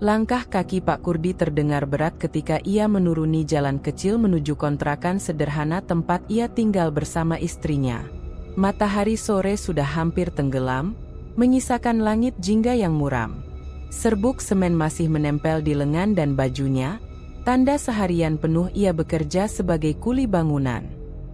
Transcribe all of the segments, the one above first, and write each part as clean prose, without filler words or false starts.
Langkah kaki Pak Kurdi terdengar berat ketika ia menuruni jalan kecil menuju kontrakan sederhana tempat ia tinggal bersama istrinya. Matahari sore sudah hampir tenggelam, menyisakan langit jingga yang muram. Serbuk semen masih menempel di lengan dan bajunya, tanda seharian penuh ia bekerja sebagai kuli bangunan.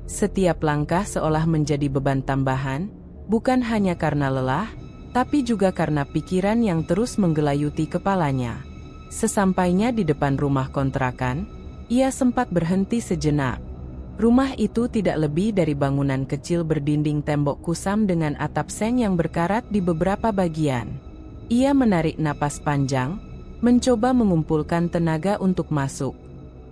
Setiap langkah seolah menjadi beban tambahan, bukan hanya karena lelah, tapi juga karena pikiran yang terus menggelayuti kepalanya. Sesampainya di depan rumah kontrakan, ia sempat berhenti sejenak. Rumah itu tidak lebih dari bangunan kecil berdinding tembok kusam dengan atap seng yang berkarat di beberapa bagian. Ia menarik napas panjang, mencoba mengumpulkan tenaga untuk masuk.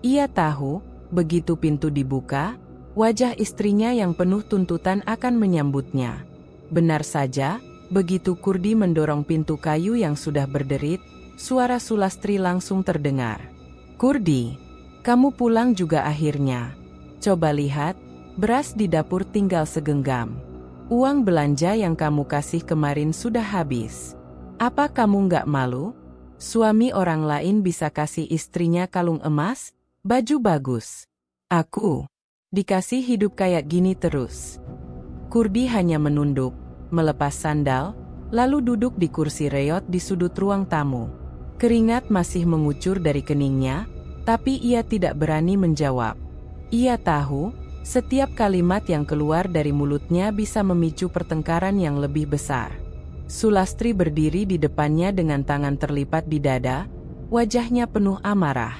Ia tahu, begitu pintu dibuka, wajah istrinya yang penuh tuntutan akan menyambutnya. Benar saja, begitu Kurdi mendorong pintu kayu yang sudah berderit, suara Sulastri langsung terdengar. "Kurdi, kamu pulang juga akhirnya. Coba lihat, beras di dapur tinggal segenggam. Uang belanja yang kamu kasih kemarin sudah habis. Apa kamu nggak malu? Suami orang lain bisa kasih istrinya kalung emas, baju bagus. Aku dikasih hidup kayak gini terus." Kurdi hanya menunduk, melepas sandal, lalu duduk di kursi reot di sudut ruang tamu. Keringat masih mengucur dari keningnya, tapi ia tidak berani menjawab. Ia tahu, setiap kalimat yang keluar dari mulutnya bisa memicu pertengkaran yang lebih besar. Sulastri berdiri di depannya dengan tangan terlipat di dada, wajahnya penuh amarah.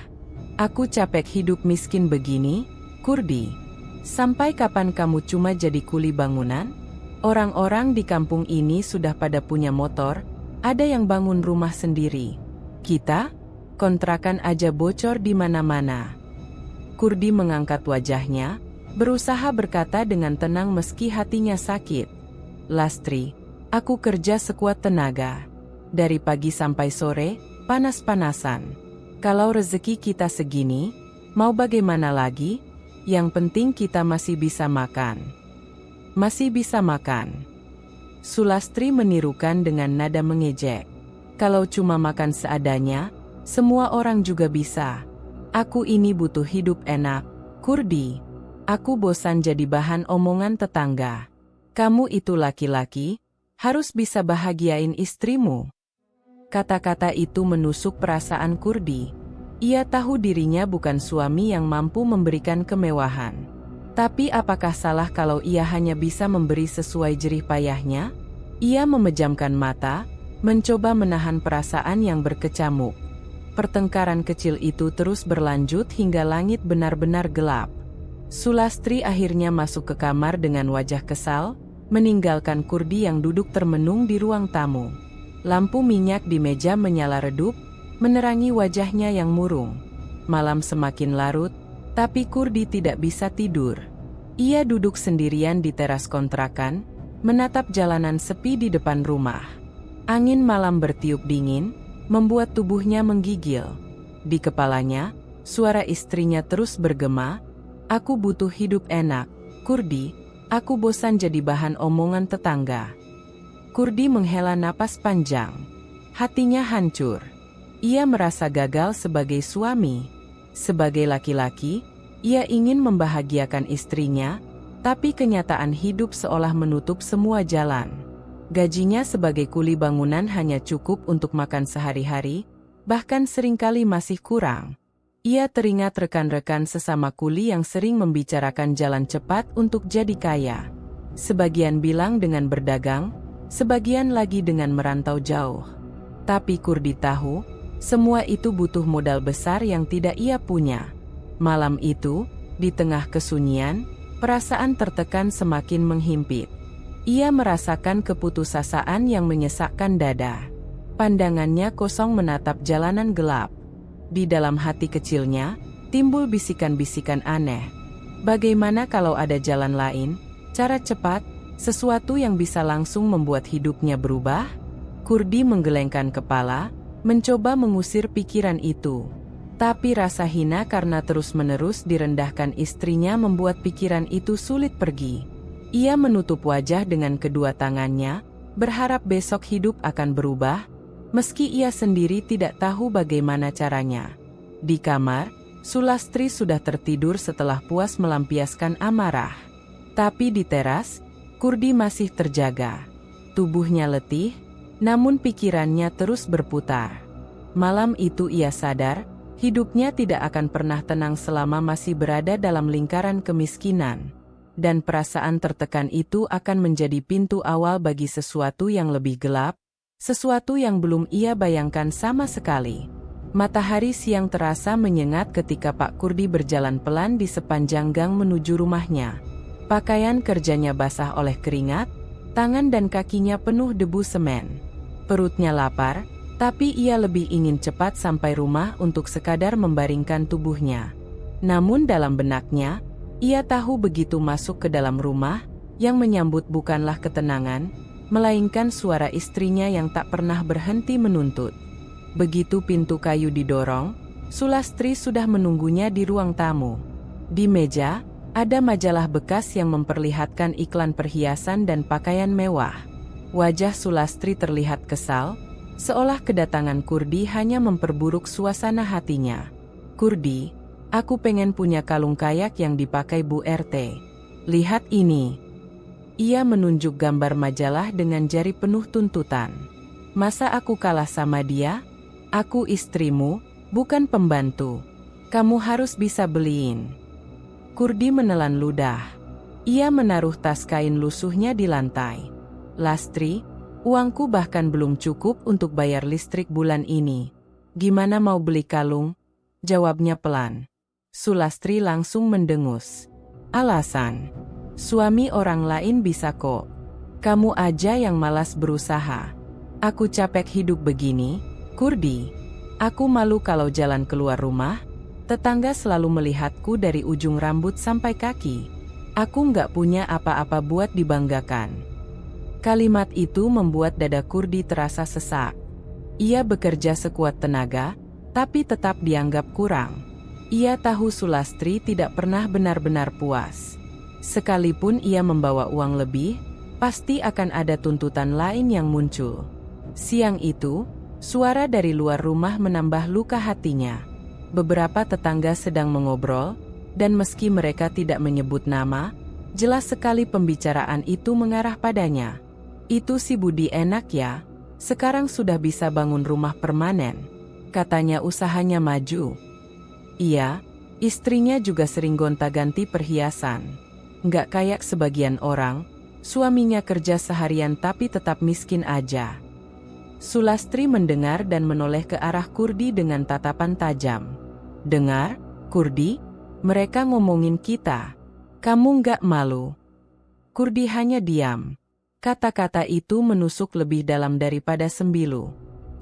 "Aku capek hidup miskin begini, Kurdi. Sampai kapan kamu cuma jadi kuli bangunan? Orang-orang di kampung ini sudah pada punya motor, ada yang bangun rumah sendiri. Kita, kontrakan aja bocor di mana-mana." Kurdi mengangkat wajahnya, berusaha berkata dengan tenang meski hatinya sakit. "Lastri, aku kerja sekuat tenaga. Dari pagi sampai sore, panas-panasan. Kalau rezeki kita segini, mau bagaimana lagi? Yang penting kita masih bisa makan." "Masih bisa makan?" Sulastri menirukan dengan nada mengejek. "Kalau cuma makan seadanya, semua orang juga bisa. Aku ini butuh hidup enak, Kurdi. Aku bosan jadi bahan omongan tetangga. Kamu itu laki-laki, harus bisa bahagiain istrimu." Kata-kata itu menusuk perasaan Kurdi. Ia tahu dirinya bukan suami yang mampu memberikan kemewahan. Tapi apakah salah kalau ia hanya bisa memberi sesuai jerih payahnya? Ia memejamkan mata, mencoba menahan perasaan yang berkecamuk. Pertengkaran kecil itu terus berlanjut hingga langit benar-benar gelap. Sulastri akhirnya masuk ke kamar dengan wajah kesal, meninggalkan Kurdi yang duduk termenung di ruang tamu. Lampu minyak di meja menyala redup, menerangi wajahnya yang murung. Malam semakin larut, tapi Kurdi tidak bisa tidur. Ia duduk sendirian di teras kontrakan, menatap jalanan sepi di depan rumah. Angin malam bertiup dingin, membuat tubuhnya menggigil. Di kepalanya, suara istrinya terus bergema, "Aku butuh hidup enak, Kurdi. Aku bosan jadi bahan omongan tetangga." Kurdi menghela napas panjang. Hatinya hancur. Ia merasa gagal sebagai suami. Sebagai laki-laki, ia ingin membahagiakan istrinya, tapi kenyataan hidup seolah menutup semua jalan. Gajinya sebagai kuli bangunan hanya cukup untuk makan sehari-hari, bahkan seringkali masih kurang. Ia teringat rekan-rekan sesama kuli yang sering membicarakan jalan cepat untuk jadi kaya. Sebagian bilang dengan berdagang, sebagian lagi dengan merantau jauh. Tapi Kurdi tahu, semua itu butuh modal besar yang tidak ia punya. Malam itu, di tengah kesunyian, perasaan tertekan semakin menghimpit. Ia merasakan keputusasaan yang menyesakkan dada. Pandangannya kosong menatap jalanan gelap. Di dalam hati kecilnya, timbul bisikan-bisikan aneh. Bagaimana kalau ada jalan lain, cara cepat, sesuatu yang bisa langsung membuat hidupnya berubah? Kurdi menggelengkan kepala, mencoba mengusir pikiran itu. Tapi rasa hina karena terus-menerus direndahkan istrinya membuat pikiran itu sulit pergi. Ia menutup wajah dengan kedua tangannya, berharap besok hidup akan berubah, meski ia sendiri tidak tahu bagaimana caranya. Di kamar, Sulastri sudah tertidur setelah puas melampiaskan amarah. Tapi di teras, Kurdi masih terjaga. Tubuhnya letih, namun pikirannya terus berputar. Malam itu ia sadar, hidupnya tidak akan pernah tenang selama masih berada dalam lingkaran kemiskinan. Dan perasaan tertekan itu akan menjadi pintu awal bagi sesuatu yang lebih gelap, sesuatu yang belum ia bayangkan sama sekali. Matahari siang terasa menyengat ketika Pak Kurdi berjalan pelan di sepanjang gang menuju rumahnya. Pakaian kerjanya basah oleh keringat, tangan dan kakinya penuh debu semen. Perutnya lapar, tapi ia lebih ingin cepat sampai rumah untuk sekadar membaringkan tubuhnya. Namun dalam benaknya, ia tahu begitu masuk ke dalam rumah, yang menyambut bukanlah ketenangan, melainkan suara istrinya yang tak pernah berhenti menuntut. Begitu pintu kayu didorong, Sulastri sudah menunggunya di ruang tamu. Di meja, ada majalah bekas yang memperlihatkan iklan perhiasan dan pakaian mewah. Wajah Sulastri terlihat kesal, seolah kedatangan Kurdi hanya memperburuk suasana hatinya. "Kurdi, aku pengen punya kalung kayak yang dipakai Bu RT. Lihat ini." Ia menunjuk gambar majalah dengan jari penuh tuntutan. "Masa aku kalah sama dia? Aku istrimu, bukan pembantu. Kamu harus bisa beliin." Kurdi menelan ludah. Ia menaruh tas kain lusuhnya di lantai. "Lastri, uangku bahkan belum cukup untuk bayar listrik bulan ini. Gimana mau beli kalung?" jawabnya pelan. Sulastri langsung mendengus. "Alasan? Suami orang lain bisa kok. Kamu aja yang malas berusaha. Aku capek hidup begini, Kurdi. Aku malu kalau jalan keluar rumah. Tetangga selalu melihatku dari ujung rambut sampai kaki. Aku nggak punya apa-apa buat dibanggakan." Kalimat itu membuat dada Kurdi terasa sesak. Ia bekerja sekuat tenaga, tapi tetap dianggap kurang. Ia tahu Sulastri tidak pernah benar-benar puas. Sekalipun ia membawa uang lebih, pasti akan ada tuntutan lain yang muncul. Siang itu, suara dari luar rumah menambah luka hatinya. Beberapa tetangga sedang mengobrol, dan meski mereka tidak menyebut nama, jelas sekali pembicaraan itu mengarah padanya. "Itu si Budi enak ya, sekarang sudah bisa bangun rumah permanen. Katanya usahanya maju." "Iya, istrinya juga sering gonta-ganti perhiasan. Nggak kayak sebagian orang, suaminya kerja seharian tapi tetap miskin aja." Sulastri mendengar dan menoleh ke arah Kurdi dengan tatapan tajam. "Dengar, Kurdi, mereka ngomongin kita. Kamu nggak malu?" Kurdi hanya diam. Kata-kata itu menusuk lebih dalam daripada sembilu.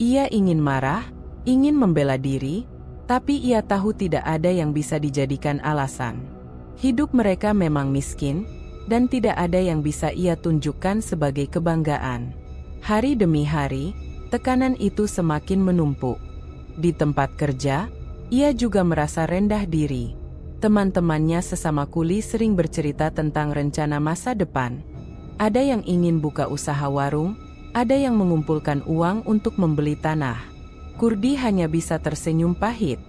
Ia ingin marah, ingin membela diri, tapi ia tahu tidak ada yang bisa dijadikan alasan. Hidup mereka memang miskin, dan tidak ada yang bisa ia tunjukkan sebagai kebanggaan. Hari demi hari, tekanan itu semakin menumpuk. Di tempat kerja, ia juga merasa rendah diri. Teman-temannya sesama kuli sering bercerita tentang rencana masa depan. Ada yang ingin buka usaha warung, ada yang mengumpulkan uang untuk membeli tanah. Kurdi hanya bisa tersenyum pahit.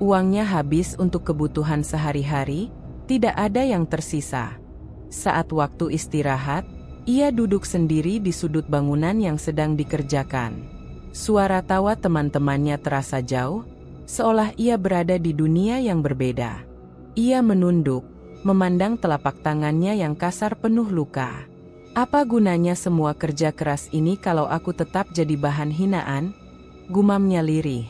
Uangnya habis untuk kebutuhan sehari-hari, tidak ada yang tersisa. Saat waktu istirahat, ia duduk sendiri di sudut bangunan yang sedang dikerjakan. Suara tawa teman-temannya terasa jauh, seolah ia berada di dunia yang berbeda. Ia menunduk, memandang telapak tangannya yang kasar penuh luka. "Apa gunanya semua kerja keras ini kalau aku tetap jadi bahan hinaan?" gumamnya lirih.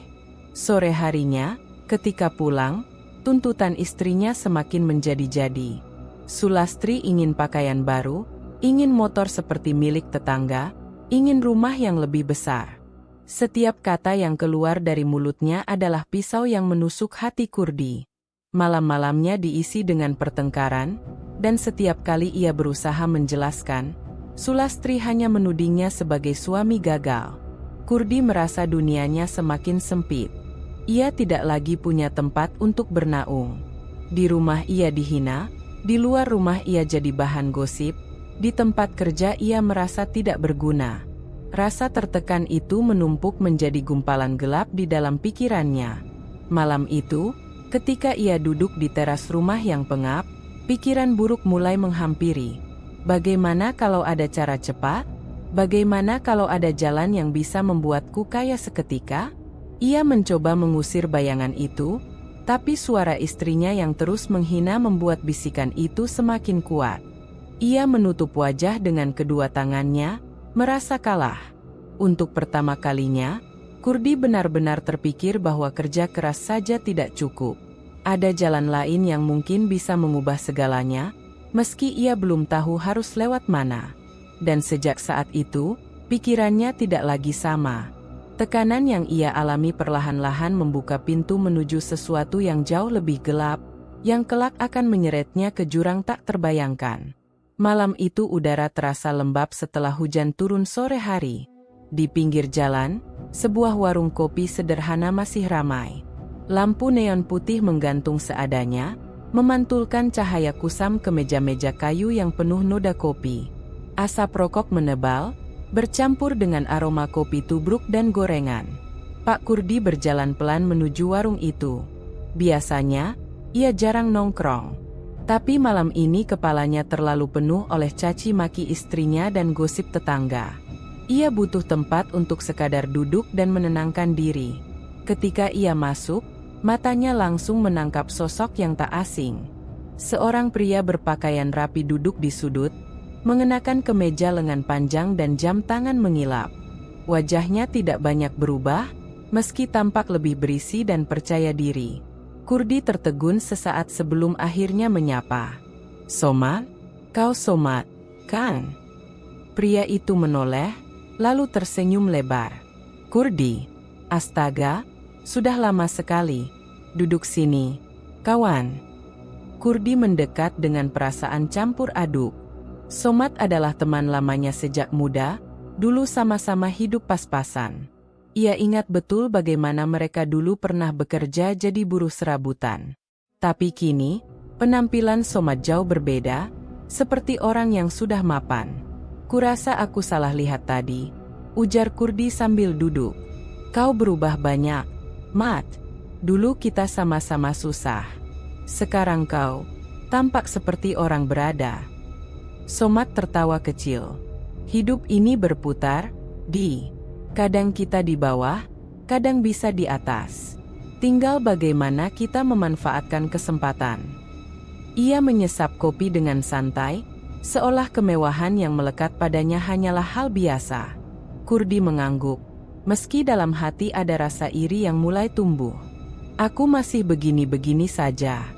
Sore harinya, ketika pulang, tuntutan istrinya semakin menjadi-jadi. Sulastri ingin pakaian baru, ingin motor seperti milik tetangga, ingin rumah yang lebih besar. Setiap kata yang keluar dari mulutnya adalah pisau yang menusuk hati Kurdi. Malam-malamnya diisi dengan pertengkaran, dan setiap kali ia berusaha menjelaskan, Sulastri hanya menudingnya sebagai suami gagal. Kurdi merasa dunianya semakin sempit. Ia tidak lagi punya tempat untuk bernaung. Di rumah ia dihina, di luar rumah ia jadi bahan gosip, di tempat kerja ia merasa tidak berguna. Rasa tertekan itu menumpuk menjadi gumpalan gelap di dalam pikirannya. Malam itu, ketika ia duduk di teras rumah yang pengap, pikiran buruk mulai menghampiri. Bagaimana kalau ada cara cepat? Bagaimana kalau ada jalan yang bisa membuatku kaya seketika? Ia mencoba mengusir bayangan itu, tapi suara istrinya yang terus menghina membuat bisikan itu semakin kuat. Ia menutup wajah dengan kedua tangannya, merasa kalah. Untuk pertama kalinya, Kurdi benar-benar terpikir bahwa kerja keras saja tidak cukup. Ada jalan lain yang mungkin bisa mengubah segalanya, meski ia belum tahu harus lewat mana. Dan sejak saat itu, pikirannya tidak lagi sama. Tekanan yang ia alami perlahan-lahan membuka pintu menuju sesuatu yang jauh lebih gelap, yang kelak akan menyeretnya ke jurang tak terbayangkan. Malam itu udara terasa lembab setelah hujan turun sore hari. Di pinggir jalan, sebuah warung kopi sederhana masih ramai. Lampu neon putih menggantung seadanya, memantulkan cahaya kusam ke meja-meja kayu yang penuh noda kopi. Asap rokok menebal, bercampur dengan aroma kopi tubruk dan gorengan. Pak Kurdi berjalan pelan menuju warung itu. Biasanya, ia jarang nongkrong. Tapi malam ini kepalanya terlalu penuh oleh caci maki istrinya dan gosip tetangga. Ia butuh tempat untuk sekadar duduk dan menenangkan diri. Ketika ia masuk, matanya langsung menangkap sosok yang tak asing. Seorang pria berpakaian rapi duduk di sudut, mengenakan kemeja lengan panjang dan jam tangan mengilap. Wajahnya tidak banyak berubah, meski tampak lebih berisi dan percaya diri. Kurdi tertegun sesaat sebelum akhirnya menyapa. "Somad? Kau Somad, kan?" Pria itu menoleh, lalu tersenyum lebar. "Kurdi, astaga, sudah lama sekali. Duduk sini, kawan." Kurdi mendekat dengan perasaan campur aduk. Somad adalah teman lamanya sejak muda, dulu sama-sama hidup pas-pasan. Ia ingat betul bagaimana mereka dulu pernah bekerja jadi buruh serabutan. Tapi kini, penampilan Somad jauh berbeda, seperti orang yang sudah mapan. "Kurasa aku salah lihat tadi," ujar Kurdi sambil duduk. "Kau berubah banyak, Mat. Dulu kita sama-sama susah. Sekarang kau tampak seperti orang berada." Somad tertawa kecil. "Hidup ini berputar, Di. Kadang kita di bawah, kadang bisa di atas. Tinggal bagaimana kita memanfaatkan kesempatan." Ia menyesap kopi dengan santai, seolah kemewahan yang melekat padanya hanyalah hal biasa. Kurdi mengangguk, meski dalam hati ada rasa iri yang mulai tumbuh. "Aku masih begini-begini saja.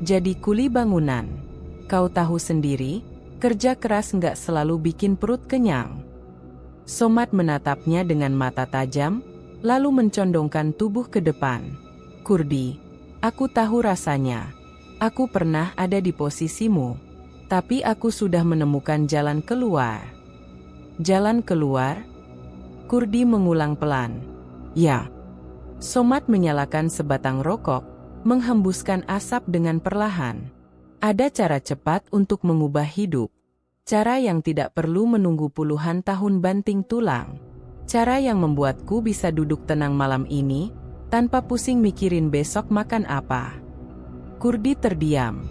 Jadi kuli bangunan. Kau tahu sendiri, kerja keras nggak selalu bikin perut kenyang." Somad menatapnya dengan mata tajam, lalu mencondongkan tubuh ke depan. "Kurdi, aku tahu rasanya. Aku pernah ada di posisimu. Tapi aku sudah menemukan jalan keluar." "Jalan keluar?" Kurdi mengulang pelan. "Ya." Somad menyalakan sebatang rokok, menghembuskan asap dengan perlahan. "Ada cara cepat untuk mengubah hidup. Cara yang tidak perlu menunggu puluhan tahun banting tulang. Cara yang membuatku bisa duduk tenang malam ini, tanpa pusing mikirin besok makan apa." Kurdi terdiam.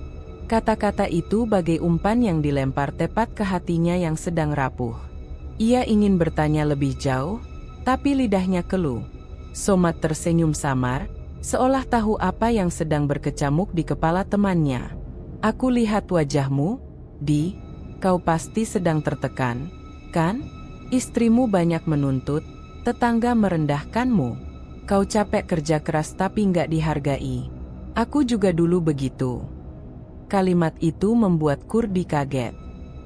Kata-kata itu bagai umpan yang dilempar tepat ke hatinya yang sedang rapuh. Ia ingin bertanya lebih jauh, tapi lidahnya keluh. Somad tersenyum samar, seolah tahu apa yang sedang berkecamuk di kepala temannya. "Aku lihat wajahmu, Di. Kau pasti sedang tertekan, kan? Istrimu banyak menuntut, tetangga merendahkanmu. Kau capek kerja keras tapi nggak dihargai. Aku juga dulu begitu." Kalimat itu membuat Kurdi kaget.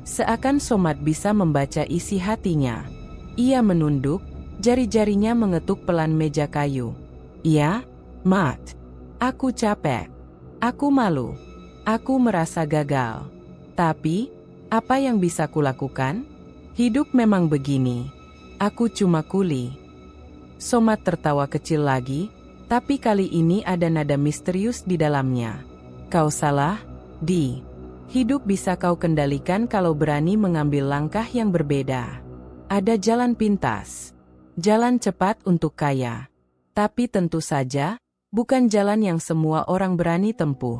Seakan Somad bisa membaca isi hatinya. Ia menunduk, jari-jarinya mengetuk pelan meja kayu. "Iya, Mat. Aku capek. Aku malu. Aku merasa gagal. Tapi, apa yang bisa kulakukan? Hidup memang begini. Aku cuma kuli." Somad tertawa kecil lagi, tapi kali ini ada nada misterius di dalamnya. "Kau salah, Di. Hidup bisa kau kendalikan kalau berani mengambil langkah yang berbeda. Ada jalan pintas. Jalan cepat untuk kaya. Tapi tentu saja, bukan jalan yang semua orang berani tempuh.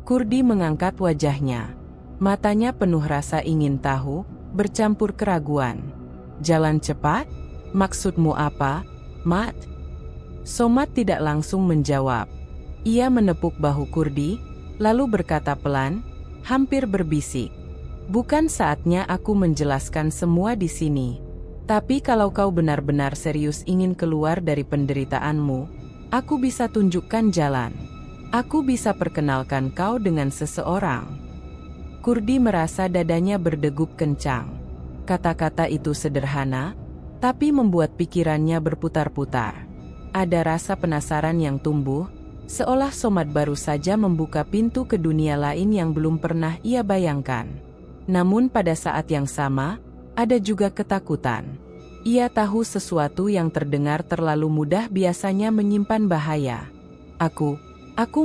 Kurdi mengangkat wajahnya. Matanya penuh rasa ingin tahu, bercampur keraguan. Jalan cepat? Maksudmu apa, Mat? Somad tidak langsung menjawab. Ia menepuk bahu Kurdi, lalu berkata pelan, hampir berbisik. Bukan saatnya aku menjelaskan semua di sini. Tapi kalau kau benar-benar serius ingin keluar dari penderitaanmu, aku bisa tunjukkan jalan. Aku bisa perkenalkan kau dengan seseorang. Kurdi merasa dadanya berdegup kencang. Kata-kata itu sederhana, tapi membuat pikirannya berputar-putar. Ada rasa penasaran yang tumbuh, seolah Somad baru saja membuka pintu ke dunia lain yang belum pernah ia bayangkan. Namun pada saat yang sama, ada juga ketakutan. Ia tahu sesuatu yang terdengar terlalu mudah biasanya menyimpan bahaya. Aku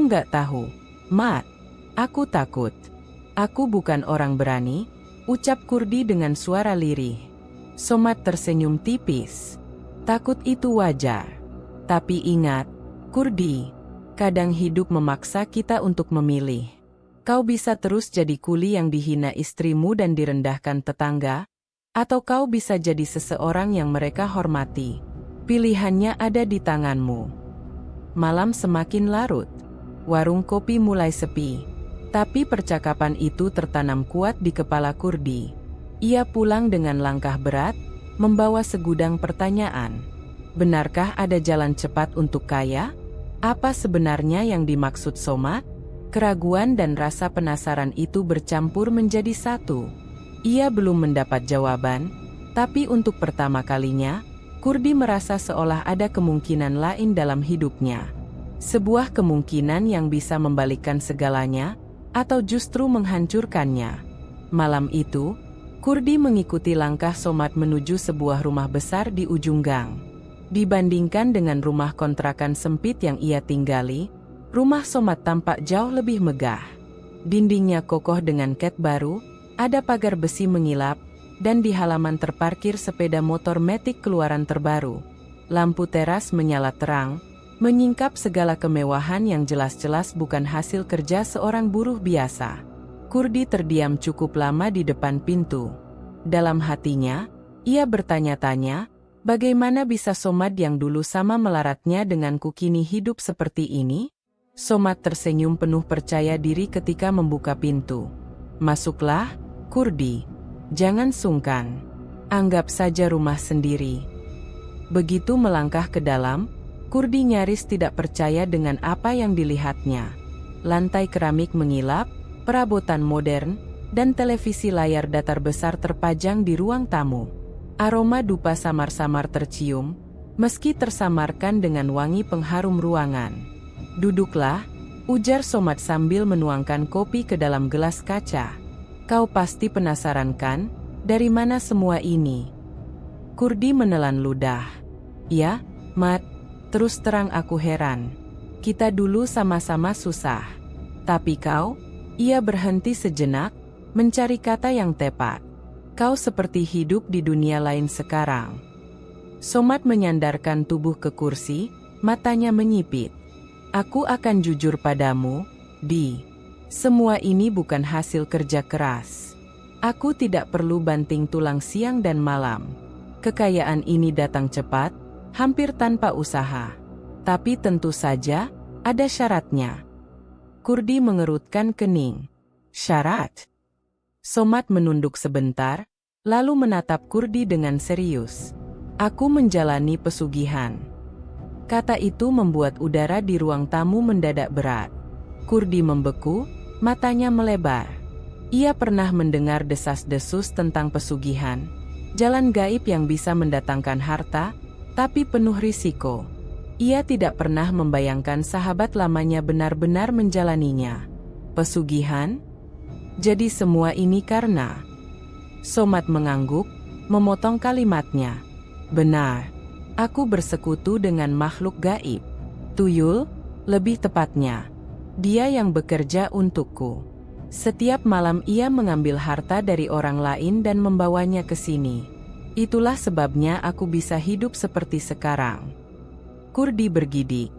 nggak tahu, Mat. Aku takut. Aku bukan orang berani, ucap Kurdi dengan suara lirih. Somad tersenyum tipis. Takut itu wajar. Tapi ingat, Kurdi, kadang hidup memaksa kita untuk memilih. Kau bisa terus jadi kuli yang dihina istrimu dan direndahkan tetangga, atau kau bisa jadi seseorang yang mereka hormati. Pilihannya ada di tanganmu. Malam semakin larut. Warung kopi mulai sepi. Tapi percakapan itu tertanam kuat di kepala Kurdi. Ia pulang dengan langkah berat, membawa segudang pertanyaan. Benarkah ada jalan cepat untuk kaya? Apa sebenarnya yang dimaksud Somad? Keraguan dan rasa penasaran itu bercampur menjadi satu. Ia belum mendapat jawaban, tapi untuk pertama kalinya, Kurdi merasa seolah ada kemungkinan lain dalam hidupnya. Sebuah kemungkinan yang bisa membalikkan segalanya, atau justru menghancurkannya. Malam itu, Kurdi mengikuti langkah Somad menuju sebuah rumah besar di ujung gang. Dibandingkan dengan rumah kontrakan sempit yang ia tinggali, rumah Somad tampak jauh lebih megah. Dindingnya kokoh dengan cat baru, ada pagar besi mengilap, dan di halaman terparkir sepeda motor matic keluaran terbaru. Lampu teras menyala terang, menyingkap segala kemewahan yang jelas-jelas bukan hasil kerja seorang buruh biasa. Kurdi terdiam cukup lama di depan pintu. Dalam hatinya, ia bertanya-tanya, bagaimana bisa Somad yang dulu sama melaratnya denganku kini hidup seperti ini? Somad tersenyum penuh percaya diri ketika membuka pintu. Masuklah, Kurdi. Jangan sungkan. Anggap saja rumah sendiri. Begitu melangkah ke dalam, Kurdi nyaris tidak percaya dengan apa yang dilihatnya. Lantai keramik mengilap, perabotan modern, dan televisi layar datar besar terpajang di ruang tamu. Aroma dupa samar-samar tercium, meski tersamarkan dengan wangi pengharum ruangan. Duduklah, ujar Somad sambil menuangkan kopi ke dalam gelas kaca. Kau pasti penasaran kan, dari mana semua ini? Kurdi menelan ludah. Ya, Mat, terus terang aku heran. Kita dulu sama-sama susah. Tapi kau? Ia berhenti sejenak, mencari kata yang tepat. Kau seperti hidup di dunia lain sekarang. Somad menyandarkan tubuh ke kursi, matanya menyipit. Aku akan jujur padamu, Di. Semua ini bukan hasil kerja keras. Aku tidak perlu banting tulang siang dan malam. Kekayaan ini datang cepat, hampir tanpa usaha. Tapi tentu saja, ada syaratnya. Kurdi mengerutkan kening. Syarat? Somad menunduk sebentar, lalu menatap Kurdi dengan serius. Aku menjalani pesugihan. Kata itu membuat udara di ruang tamu mendadak berat. Kurdi membeku, matanya melebar. Ia pernah mendengar desas-desus tentang pesugihan, jalan gaib yang bisa mendatangkan harta, tapi penuh risiko. Ia tidak pernah membayangkan sahabat lamanya benar-benar menjalaninya. Pesugihan? Jadi semua ini karena... Somad mengangguk, memotong kalimatnya. Benar. Aku bersekutu dengan makhluk gaib. Tuyul, lebih tepatnya. Dia yang bekerja untukku. Setiap malam ia mengambil harta dari orang lain dan membawanya ke sini. Itulah sebabnya aku bisa hidup seperti sekarang. Kurdi bergidik.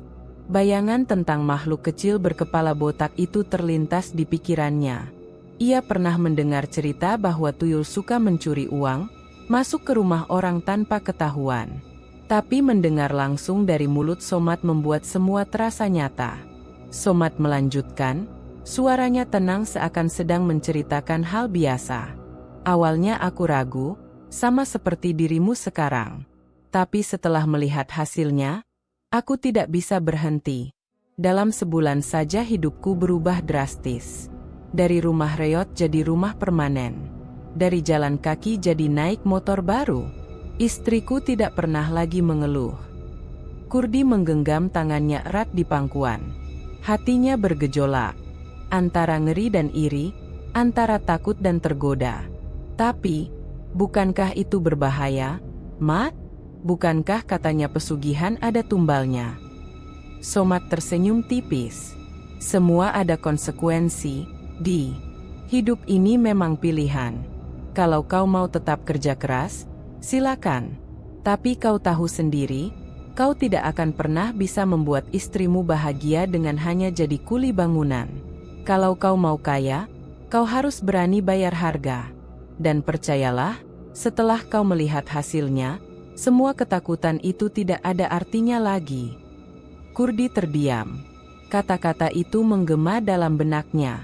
Bayangan tentang makhluk kecil berkepala botak itu terlintas di pikirannya. Ia pernah mendengar cerita bahwa tuyul suka mencuri uang, masuk ke rumah orang tanpa ketahuan. Tapi mendengar langsung dari mulut Somad membuat semua terasa nyata. Somad melanjutkan, suaranya tenang seakan sedang menceritakan hal biasa. Awalnya aku ragu, sama seperti dirimu sekarang. Tapi setelah melihat hasilnya, aku tidak bisa berhenti. Dalam sebulan saja hidupku berubah drastis. Dari rumah reot jadi rumah permanen. Dari jalan kaki jadi naik motor baru. Istriku tidak pernah lagi mengeluh. Kurdi menggenggam tangannya erat di pangkuan. Hatinya bergejolak. Antara ngeri dan iri, antara takut dan tergoda. Tapi, bukankah itu berbahaya, Mat? Bukankah katanya pesugihan ada tumbalnya? Somad tersenyum tipis. Semua ada konsekuensi, Di. Hidup ini memang pilihan. Kalau kau mau tetap kerja keras, silakan. Tapi kau tahu sendiri, kau tidak akan pernah bisa membuat istrimu bahagia dengan hanya jadi kuli bangunan. Kalau kau mau kaya, kau harus berani bayar harga. Dan percayalah, setelah kau melihat hasilnya, semua ketakutan itu tidak ada artinya lagi. Kurdi terdiam. Kata-kata itu menggema dalam benaknya.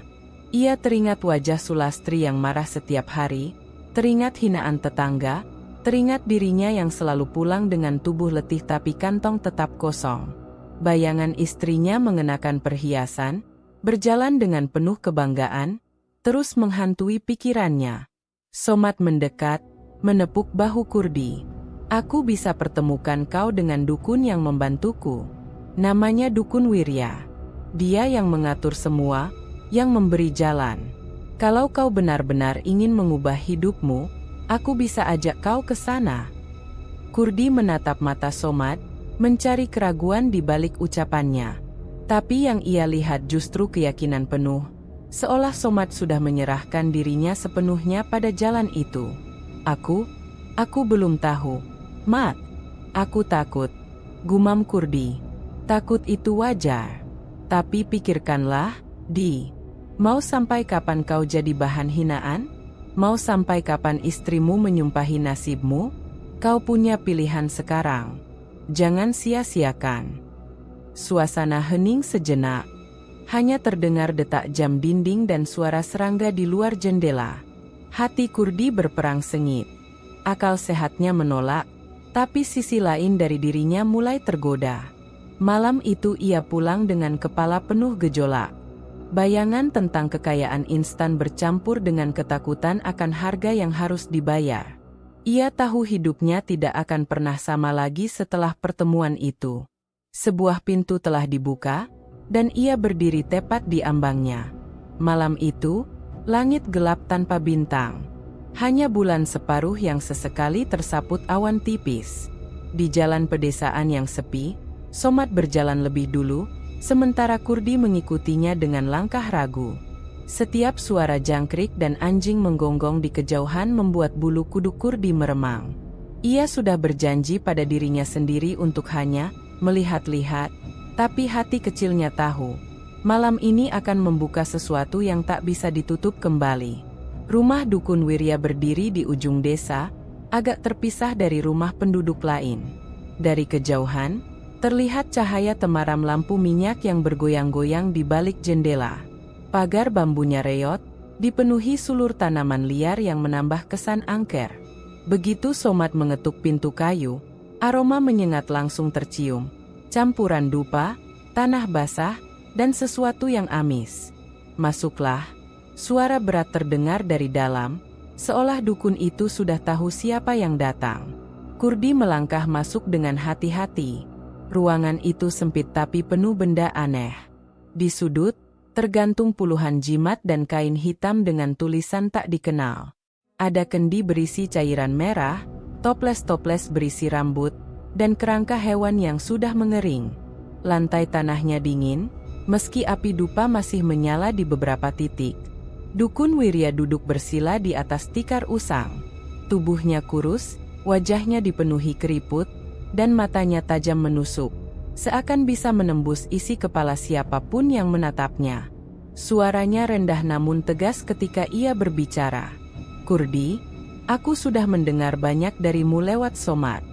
Ia teringat wajah Sulastri yang marah setiap hari, teringat hinaan tetangga, teringat dirinya yang selalu pulang dengan tubuh letih tapi kantong tetap kosong. Bayangan istrinya mengenakan perhiasan, berjalan dengan penuh kebanggaan, terus menghantui pikirannya. Somad mendekat, menepuk bahu Kurdi. Aku bisa pertemukan kau dengan dukun yang membantuku. Namanya Dukun Wirya. Dia yang mengatur semua, yang memberi jalan. Kalau kau benar-benar ingin mengubah hidupmu, aku bisa ajak kau ke sana. Kurdi menatap mata Somad, mencari keraguan di balik ucapannya. Tapi yang ia lihat justru keyakinan penuh, seolah Somad sudah menyerahkan dirinya sepenuhnya pada jalan itu. Aku belum tahu, Mat. Aku takut, gumam Kurdi. Takut itu wajar. Tapi pikirkanlah, Di. Mau sampai kapan kau jadi bahan hinaan? Mau sampai kapan istrimu menyumpahi nasibmu? Kau punya pilihan sekarang. Jangan sia-siakan. Suasana hening sejenak. Hanya terdengar detak jam dinding dan suara serangga di luar jendela. Hati Kurdi berperang sengit. Akal sehatnya menolak, tapi sisi lain dari dirinya mulai tergoda. Malam itu ia pulang dengan kepala penuh gejolak. Bayangan tentang kekayaan instan bercampur dengan ketakutan akan harga yang harus dibayar. Ia tahu hidupnya tidak akan pernah sama lagi setelah pertemuan itu. Sebuah pintu telah dibuka, dan ia berdiri tepat di ambangnya. Malam itu, langit gelap tanpa bintang. Hanya bulan separuh yang sesekali tersaput awan tipis. Di jalan pedesaan yang sepi, Somad berjalan lebih dulu, sementara Kurdi mengikutinya dengan langkah ragu. Setiap suara jangkrik dan anjing menggonggong di kejauhan membuat bulu kuduk Kurdi meremang. Ia sudah berjanji pada dirinya sendiri untuk hanya melihat-lihat, tapi hati kecilnya tahu, malam ini akan membuka sesuatu yang tak bisa ditutup kembali. Rumah Dukun Wirya berdiri di ujung desa, agak terpisah dari rumah penduduk lain. Dari kejauhan, terlihat cahaya temaram lampu minyak yang bergoyang-goyang di balik jendela. Pagar bambunya reot, dipenuhi sulur tanaman liar yang menambah kesan angker. Begitu Somad mengetuk pintu kayu, aroma menyengat langsung tercium. Campuran dupa, tanah basah, dan sesuatu yang amis. Masuklah. Suara berat terdengar dari dalam, seolah dukun itu sudah tahu siapa yang datang. Kurdi melangkah masuk dengan hati-hati. Ruangan itu sempit tapi penuh benda aneh. Di sudut, tergantung puluhan jimat dan kain hitam dengan tulisan tak dikenal. Ada kendi berisi cairan merah, toples-toples berisi rambut, dan kerangka hewan yang sudah mengering. Lantai tanahnya dingin, meski api dupa masih menyala di beberapa titik. Dukun Wirya duduk bersila di atas tikar usang. Tubuhnya kurus, Wajahnya dipenuhi keriput, dan matanya tajam menusuk, seakan bisa menembus isi kepala siapapun yang menatapnya. Suaranya rendah namun tegas ketika ia berbicara. "Kurdi, aku sudah mendengar banyak darimu lewat Somad.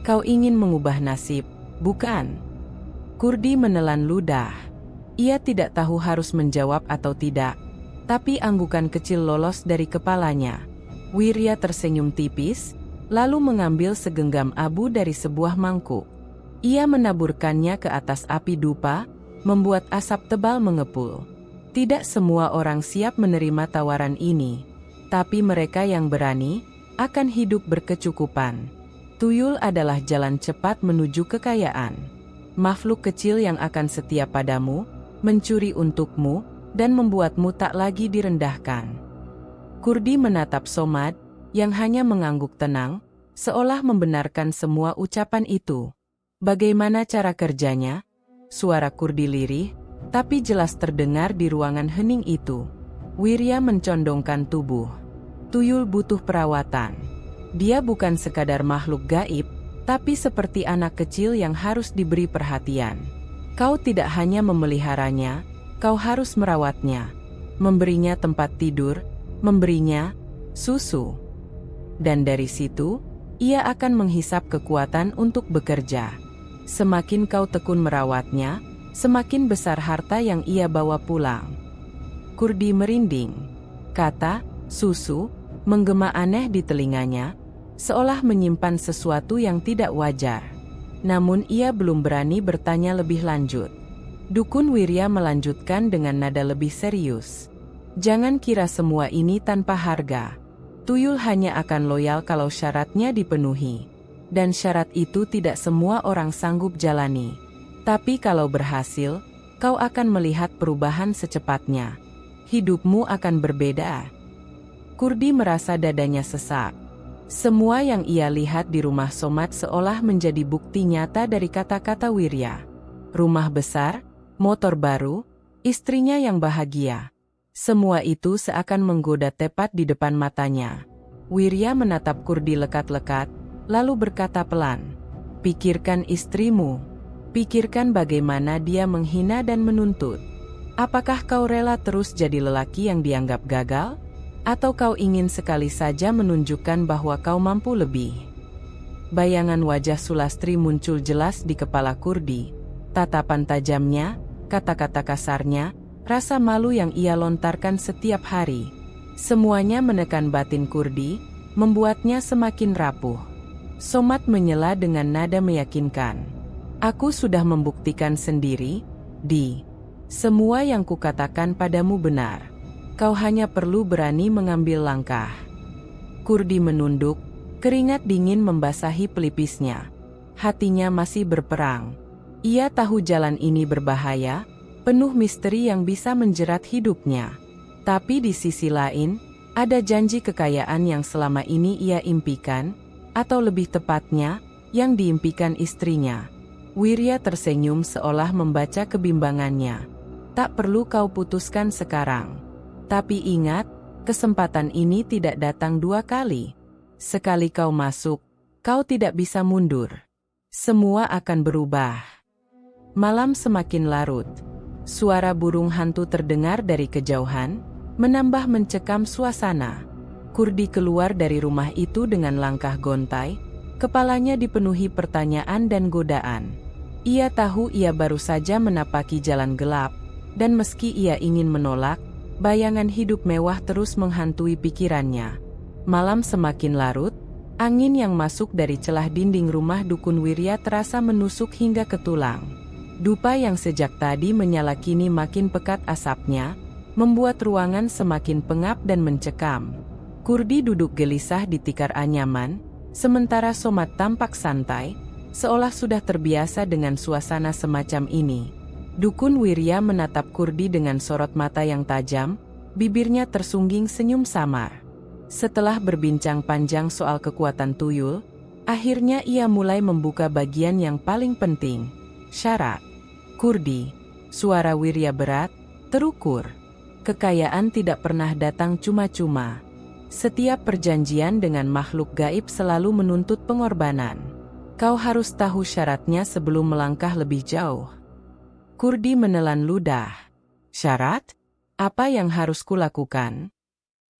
Kau ingin mengubah nasib, bukan?" Kurdi menelan ludah. Ia tidak tahu harus menjawab atau tidak, tapi anggukan kecil lolos dari kepalanya. Wirya tersenyum tipis, lalu mengambil segenggam abu dari sebuah mangkuk. Ia menaburkannya ke atas api dupa, membuat asap tebal mengepul. Tidak semua orang siap menerima tawaran ini, tapi mereka yang berani akan hidup berkecukupan. Tuyul adalah jalan cepat menuju kekayaan. Makhluk kecil yang akan setia padamu, mencuri untukmu, dan membuatmu tak lagi direndahkan. Kurdi menatap Somad, yang hanya mengangguk tenang, seolah membenarkan semua ucapan itu. "Bagaimana cara kerjanya?" Suara Kurdi lirih, tapi jelas terdengar di ruangan hening itu. Wirya mencondongkan tubuh. "Tuyul butuh perawatan. Dia bukan sekadar makhluk gaib, tapi seperti anak kecil yang harus diberi perhatian. Kau tidak hanya memeliharanya, kau harus merawatnya, memberinya tempat tidur, memberinya susu. Dan dari situ, ia akan menghisap kekuatan untuk bekerja. Semakin kau tekun merawatnya, semakin besar harta yang ia bawa pulang." Kurdi merinding. Kata "susu" menggema aneh di telinganya, seolah menyimpan sesuatu yang tidak wajar. Namun ia belum berani bertanya lebih lanjut. Dukun Wirya melanjutkan dengan nada lebih serius. "Jangan kira semua ini tanpa harga. Tuyul hanya akan loyal kalau syaratnya dipenuhi. Dan syarat itu tidak semua orang sanggup jalani. Tapi kalau berhasil, kau akan melihat perubahan secepatnya. Hidupmu akan berbeda." Kurdi merasa dadanya sesak. Semua yang ia lihat di rumah Somad seolah menjadi bukti nyata dari kata-kata Wirya. Rumah besar, motor baru, istrinya yang bahagia. Semua itu seakan menggoda tepat di depan matanya. Wirya menatap Kurdi lekat-lekat, lalu berkata pelan, "Pikirkan istrimu. Pikirkan bagaimana dia menghina dan menuntut. Apakah kau rela terus jadi lelaki yang dianggap gagal? Atau kau ingin sekali saja menunjukkan bahwa kau mampu lebih?" Bayangan wajah Sulastri muncul jelas di kepala Kurdi. Tatapan tajamnya, kata-kata kasarnya, rasa malu yang ia lontarkan setiap hari. Semuanya menekan batin Kurdi, membuatnya semakin rapuh. Somad menyela dengan nada meyakinkan. "Aku sudah membuktikan sendiri, Di. Semua yang kukatakan padamu benar. Kau hanya perlu berani mengambil langkah." Kurdi menunduk, keringat dingin membasahi pelipisnya. Hatinya masih berperang. Ia tahu jalan ini berbahaya, penuh misteri yang bisa menjerat hidupnya. Tapi di sisi lain, ada janji kekayaan yang selama ini ia impikan, atau lebih tepatnya, yang diimpikan istrinya. Wirya tersenyum seolah membaca kebimbangannya. "Tak perlu kau putuskan sekarang. Tapi ingat, kesempatan ini tidak datang dua kali. Sekali kau masuk, kau tidak bisa mundur. Semua akan berubah." Malam semakin larut. Suara burung hantu terdengar dari kejauhan, menambah mencekam suasana. Kurdi keluar dari rumah itu dengan langkah gontai, kepalanya dipenuhi pertanyaan dan godaan. Ia tahu ia baru saja menapaki jalan gelap, dan meski ia ingin menolak, bayangan hidup mewah terus menghantui pikirannya. Malam semakin larut, angin yang masuk dari celah dinding rumah dukun Wirya terasa menusuk hingga ke tulang. Dupa yang sejak tadi menyala kini makin pekat asapnya, membuat ruangan semakin pengap dan mencekam. Kurdi duduk gelisah di tikar anyaman, sementara Somad tampak santai, seolah sudah terbiasa dengan suasana semacam ini. Dukun Wirya menatap Kurdi dengan sorot mata yang tajam, bibirnya tersungging senyum samar. Setelah berbincang panjang soal kekuatan tuyul, akhirnya ia mulai membuka bagian yang paling penting, syarat. "Kurdi," suara Wirya berat, terukur. "Kekayaan tidak pernah datang cuma-cuma. Setiap perjanjian dengan makhluk gaib selalu menuntut pengorbanan. Kau harus tahu syaratnya sebelum melangkah lebih jauh. Kurdi menelan ludah. Syarat? Apa yang harus kulakukan?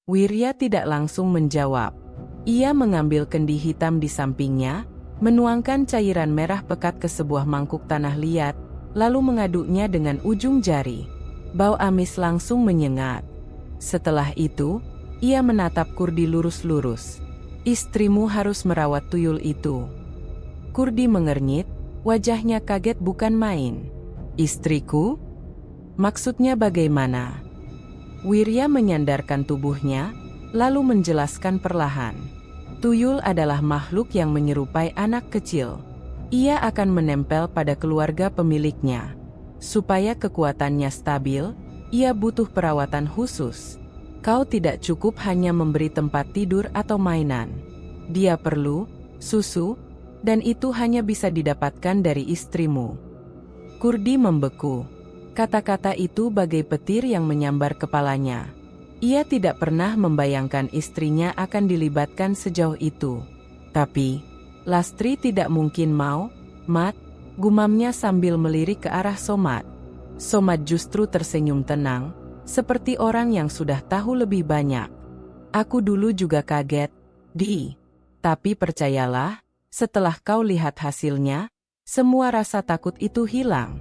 Wirya tidak langsung menjawab. Ia mengambil kendi hitam di sampingnya, menuangkan cairan merah pekat ke sebuah mangkuk tanah liat, lalu mengaduknya dengan ujung jari. Bau amis langsung menyengat. Setelah itu, ia menatap Kurdi lurus-lurus. Istrimu harus merawat tuyul itu. Kurdi mengernyit, wajahnya kaget bukan main. Istriku? Maksudnya bagaimana? Wirya menyandarkan tubuhnya, lalu menjelaskan perlahan. Tuyul adalah makhluk yang menyerupai anak kecil. Ia akan menempel pada keluarga pemiliknya. Supaya kekuatannya stabil, ia butuh perawatan khusus. Kau tidak cukup hanya memberi tempat tidur atau mainan. Dia perlu susu, dan itu hanya bisa didapatkan dari istrimu. Kurdi membeku. Kata-kata itu bagai petir yang menyambar kepalanya. Ia tidak pernah membayangkan istrinya akan dilibatkan sejauh itu. Tapi, Lastri tidak mungkin mau, Mat, gumamnya sambil melirik ke arah Somat. Somat justru tersenyum tenang, seperti orang yang sudah tahu lebih banyak. Aku dulu juga kaget, Di. Tapi percayalah, setelah kau lihat hasilnya, semua rasa takut itu hilang.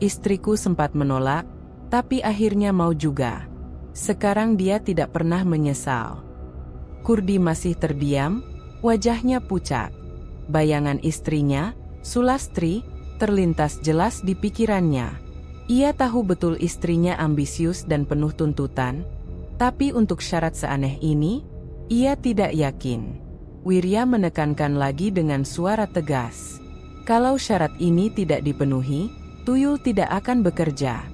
Istriku sempat menolak, tapi akhirnya mau juga. Sekarang dia tidak pernah menyesal. Kurdi masih terdiam, wajahnya pucat. Bayangan istrinya, Sulastri, terlintas jelas di pikirannya. Ia tahu betul istrinya ambisius dan penuh tuntutan, tapi untuk syarat seaneh ini, ia tidak yakin. Wirya menekankan lagi dengan suara tegas. Kalau syarat ini tidak dipenuhi, tuyul tidak akan bekerja.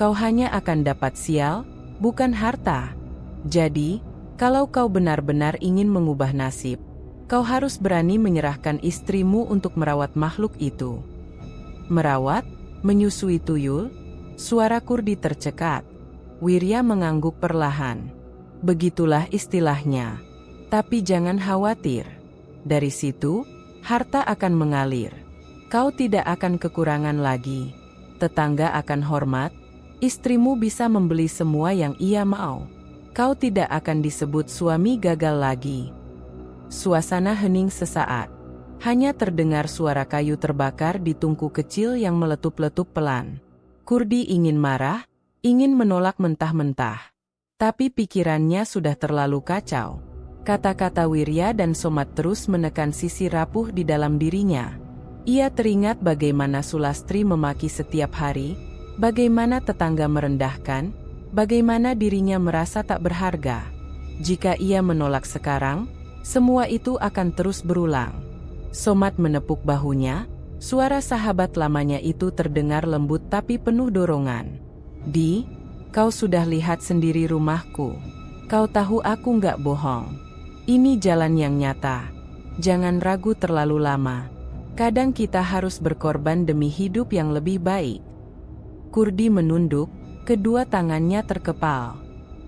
Kau hanya akan dapat sial, bukan harta. Jadi, kalau kau benar-benar ingin mengubah nasib, kau harus berani menyerahkan istrimu untuk merawat makhluk itu. Merawat? Menyusui tuyul? Suara Kurdi tercekat. Wirya mengangguk perlahan. Begitulah istilahnya. Tapi jangan khawatir. Dari situ, harta akan mengalir. Kau tidak akan kekurangan lagi. Tetangga akan hormat. Istrimu bisa membeli semua yang ia mau. Kau tidak akan disebut suami gagal lagi. Suasana hening sesaat. Hanya terdengar suara kayu terbakar di tungku kecil yang meletup-letup pelan. Kurdi ingin marah, ingin menolak mentah-mentah. Tapi pikirannya sudah terlalu kacau. Kata-kata Wirya dan Somat terus menekan sisi rapuh di dalam dirinya. Ia teringat bagaimana Sulastri memaki setiap hari, bagaimana tetangga merendahkan, bagaimana dirinya merasa tak berharga. Jika ia menolak sekarang, semua itu akan terus berulang. Somat menepuk bahunya, suara sahabat lamanya itu terdengar lembut tapi penuh dorongan. Di, kau sudah lihat sendiri rumahku. Kau tahu aku nggak bohong. Ini jalan yang nyata. Jangan ragu terlalu lama. Kadang kita harus berkorban demi hidup yang lebih baik. Kurdi menunduk, kedua tangannya terkepal.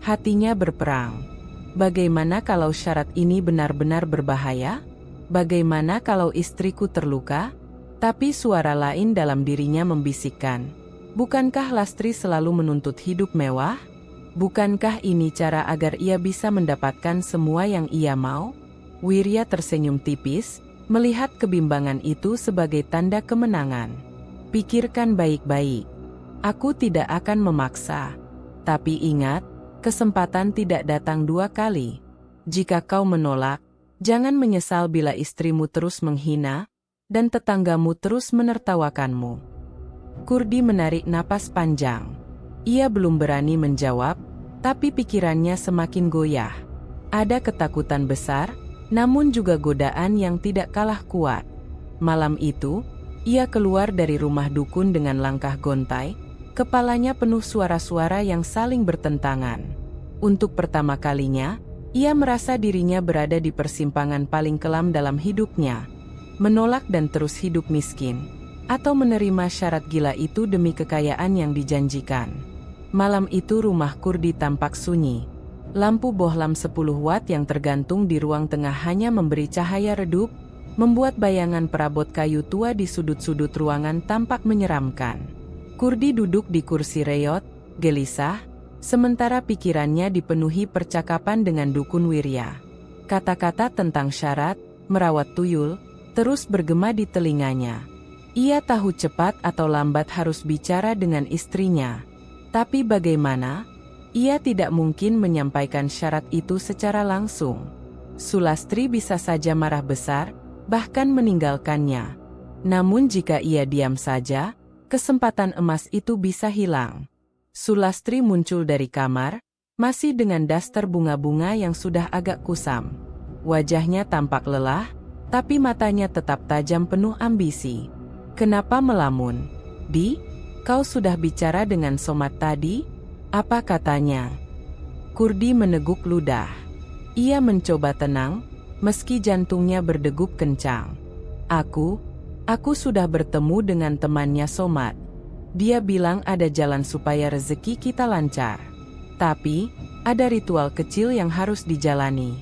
Hatinya berperang. Bagaimana kalau syarat ini benar-benar berbahaya? Bagaimana kalau istriku terluka? Tapi suara lain dalam dirinya membisikkan. Bukankah Lastri selalu menuntut hidup mewah? Bukankah ini cara agar ia bisa mendapatkan semua yang ia mau? Wirya tersenyum tipis, melihat kebimbangan itu sebagai tanda kemenangan. Pikirkan baik-baik. Aku tidak akan memaksa. Tapi ingat, kesempatan tidak datang dua kali. Jika kau menolak, jangan menyesal bila istrimu terus menghina, dan tetanggamu terus menertawakanmu. Kurdi menarik napas panjang. Ia belum berani menjawab, tapi pikirannya semakin goyah. Ada ketakutan besar, namun juga godaan yang tidak kalah kuat. Malam itu, ia keluar dari rumah dukun dengan langkah gontai, kepalanya penuh suara-suara yang saling bertentangan. Untuk pertama kalinya, ia merasa dirinya berada di persimpangan paling kelam dalam hidupnya. Menolak dan terus hidup miskin, atau menerima syarat gila itu demi kekayaan yang dijanjikan. Malam itu rumah Kurdi tampak sunyi. Lampu bohlam 10 watt yang tergantung di ruang tengah hanya memberi cahaya redup, membuat bayangan perabot kayu tua di sudut-sudut ruangan tampak menyeramkan. Kurdi duduk di kursi reyot, gelisah, sementara pikirannya dipenuhi percakapan dengan dukun Wirya. Kata-kata tentang syarat, merawat tuyul, terus bergema di telinganya. Ia tahu cepat atau lambat harus bicara dengan istrinya. Tapi bagaimana? Ia tidak mungkin menyampaikan syarat itu secara langsung. Sulastri bisa saja marah besar, bahkan meninggalkannya. Namun jika ia diam saja, kesempatan emas itu bisa hilang. Sulastri muncul dari kamar, masih dengan daster bunga-bunga yang sudah agak kusam. Wajahnya tampak lelah, tapi matanya tetap tajam penuh ambisi. Kenapa melamun? Di, kau sudah bicara dengan Somat tadi? Apa katanya? Kurdi meneguk ludah. Ia mencoba tenang, meski jantungnya berdegup kencang. Aku sudah bertemu dengan temannya Somat. Dia bilang ada jalan supaya rezeki kita lancar. Tapi, ada ritual kecil yang harus dijalani.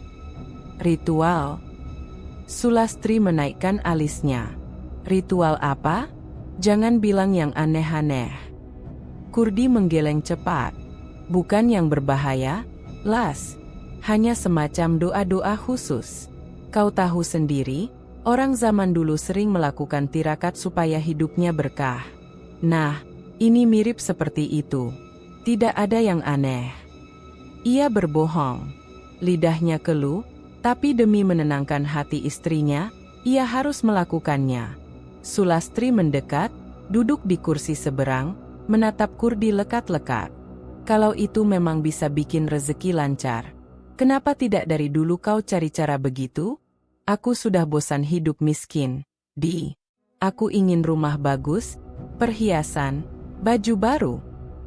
Ritual? Sulastri menaikkan alisnya. Ritual apa? Jangan bilang yang aneh-aneh. Kurdi menggeleng cepat. Bukan yang berbahaya, Las. Hanya semacam doa-doa khusus. Kau tahu sendiri, orang zaman dulu sering melakukan tirakat supaya hidupnya berkah. Nah, ini mirip seperti itu. Tidak ada yang aneh. Ia berbohong. Lidahnya keluh, tapi demi menenangkan hati istrinya, ia harus melakukannya. Sulastri mendekat, duduk di kursi seberang, menatap Kurdi lekat-lekat. Kalau itu memang bisa bikin rezeki lancar, kenapa tidak dari dulu kau cari cara begitu? Aku sudah bosan hidup miskin, Di. Aku ingin rumah bagus, perhiasan, baju baru.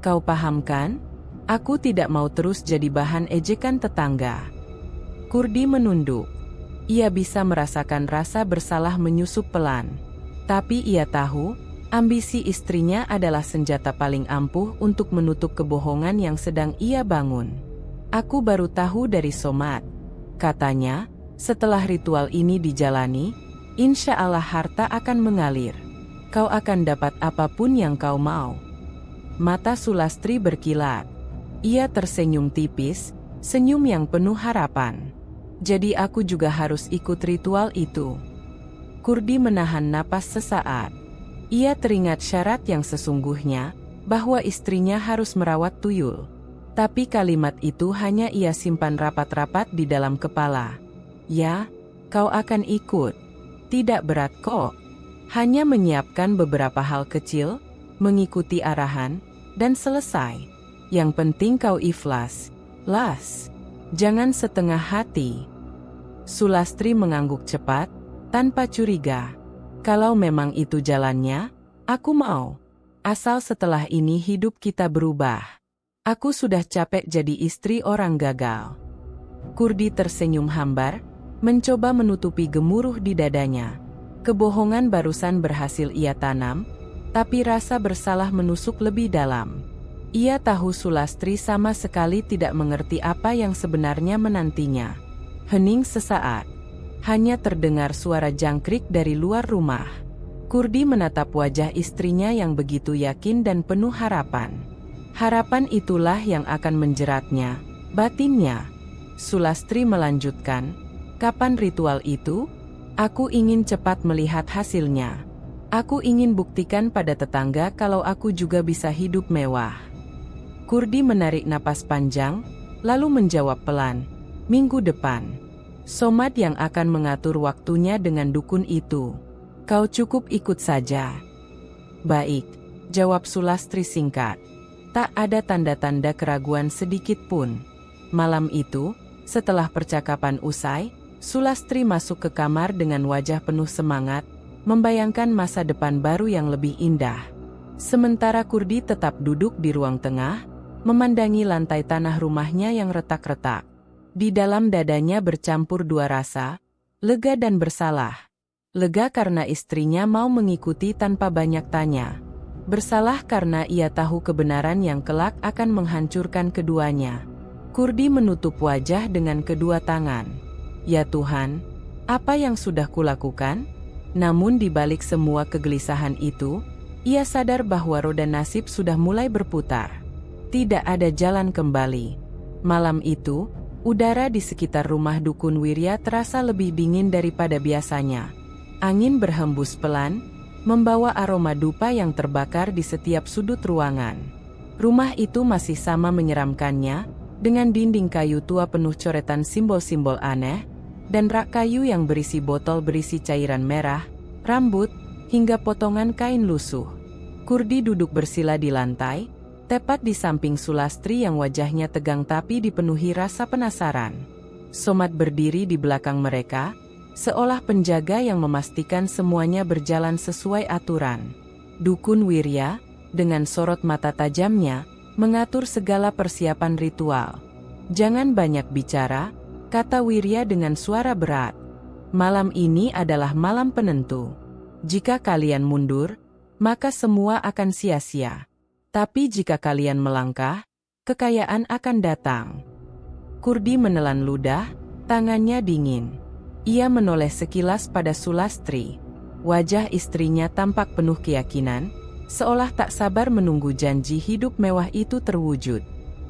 Kau paham kan? Aku tidak mau terus jadi bahan ejekan tetangga. Kurdi menunduk. Ia bisa merasakan rasa bersalah menyusup pelan. Tapi ia tahu, ambisi istrinya adalah senjata paling ampuh untuk menutup kebohongan yang sedang ia bangun. Aku baru tahu dari Somat. Katanya, setelah ritual ini dijalani, insya Allah harta akan mengalir. Kau akan dapat apapun yang kau mau. Mata Sulastri berkilat. Ia tersenyum tipis, senyum yang penuh harapan. Jadi aku juga harus ikut ritual itu. Kurdi menahan napas sesaat. Ia teringat syarat yang sesungguhnya, bahwa istrinya harus merawat tuyul. Tapi kalimat itu hanya ia simpan rapat-rapat di dalam kepala. Ya, kau akan ikut. Tidak berat kok. Hanya menyiapkan beberapa hal kecil, mengikuti arahan, dan selesai. Yang penting kau ikhlas, Las. Jangan setengah hati. Sulastri mengangguk cepat, tanpa curiga. Kalau memang itu jalannya, aku mau. Asal setelah ini hidup kita berubah. Aku sudah capek jadi istri orang gagal. Kurdi tersenyum hambar, mencoba menutupi gemuruh di dadanya. Kebohongan barusan berhasil ia tanam, tapi rasa bersalah menusuk lebih dalam. Ia tahu Sulastri sama sekali tidak mengerti apa yang sebenarnya menantinya. Hening sesaat. Hanya terdengar suara jangkrik dari luar rumah. Kurdi menatap wajah istrinya yang begitu yakin dan penuh harapan. Harapan itulah yang akan menjeratnya, batinnya. Sulastri melanjutkan, kapan ritual itu? Aku ingin cepat melihat hasilnya. Aku ingin buktikan pada tetangga kalau aku juga bisa hidup mewah. Kurdi menarik napas panjang, lalu menjawab pelan, minggu depan. Somat yang akan mengatur waktunya dengan dukun itu. Kau cukup ikut saja. Baik, jawab Sulastri singkat. Tak ada tanda-tanda keraguan sedikit pun. Malam itu, setelah percakapan usai, Sulastri masuk ke kamar dengan wajah penuh semangat, membayangkan masa depan baru yang lebih indah. Sementara Kurdi tetap duduk di ruang tengah, memandangi lantai tanah rumahnya yang retak-retak. Di dalam dadanya bercampur dua rasa, lega dan bersalah. Lega karena istrinya mau mengikuti tanpa banyak tanya. Bersalah karena ia tahu kebenaran yang kelak akan menghancurkan keduanya. Kurdi menutup wajah dengan kedua tangan. Ya Tuhan, apa yang sudah kulakukan? Namun di balik semua kegelisahan itu, ia sadar bahwa roda nasib sudah mulai berputar. Tidak ada jalan kembali. Malam itu, udara di sekitar rumah dukun Wirya terasa lebih dingin daripada biasanya. Angin berhembus pelan, membawa aroma dupa yang terbakar di setiap sudut ruangan. Rumah itu masih sama menyeramkannya, dengan dinding kayu tua penuh coretan simbol-simbol aneh, dan rak kayu yang berisi botol berisi cairan merah, rambut, hingga potongan kain lusuh. Kurdi duduk bersila di lantai, tepat di samping Sulastri yang wajahnya tegang tapi dipenuhi rasa penasaran. Somat berdiri di belakang mereka, seolah penjaga yang memastikan semuanya berjalan sesuai aturan. Dukun Wirya, dengan sorot mata tajamnya, mengatur segala persiapan ritual. "Jangan banyak bicara," kata Wirya dengan suara berat. "Malam ini adalah malam penentu. Jika kalian mundur, maka semua akan sia-sia. Tapi jika kalian melangkah, kekayaan akan datang." Kurdi menelan ludah, tangannya dingin. Ia menoleh sekilas pada Sulastri. Wajah istrinya tampak penuh keyakinan, seolah tak sabar menunggu janji hidup mewah itu terwujud.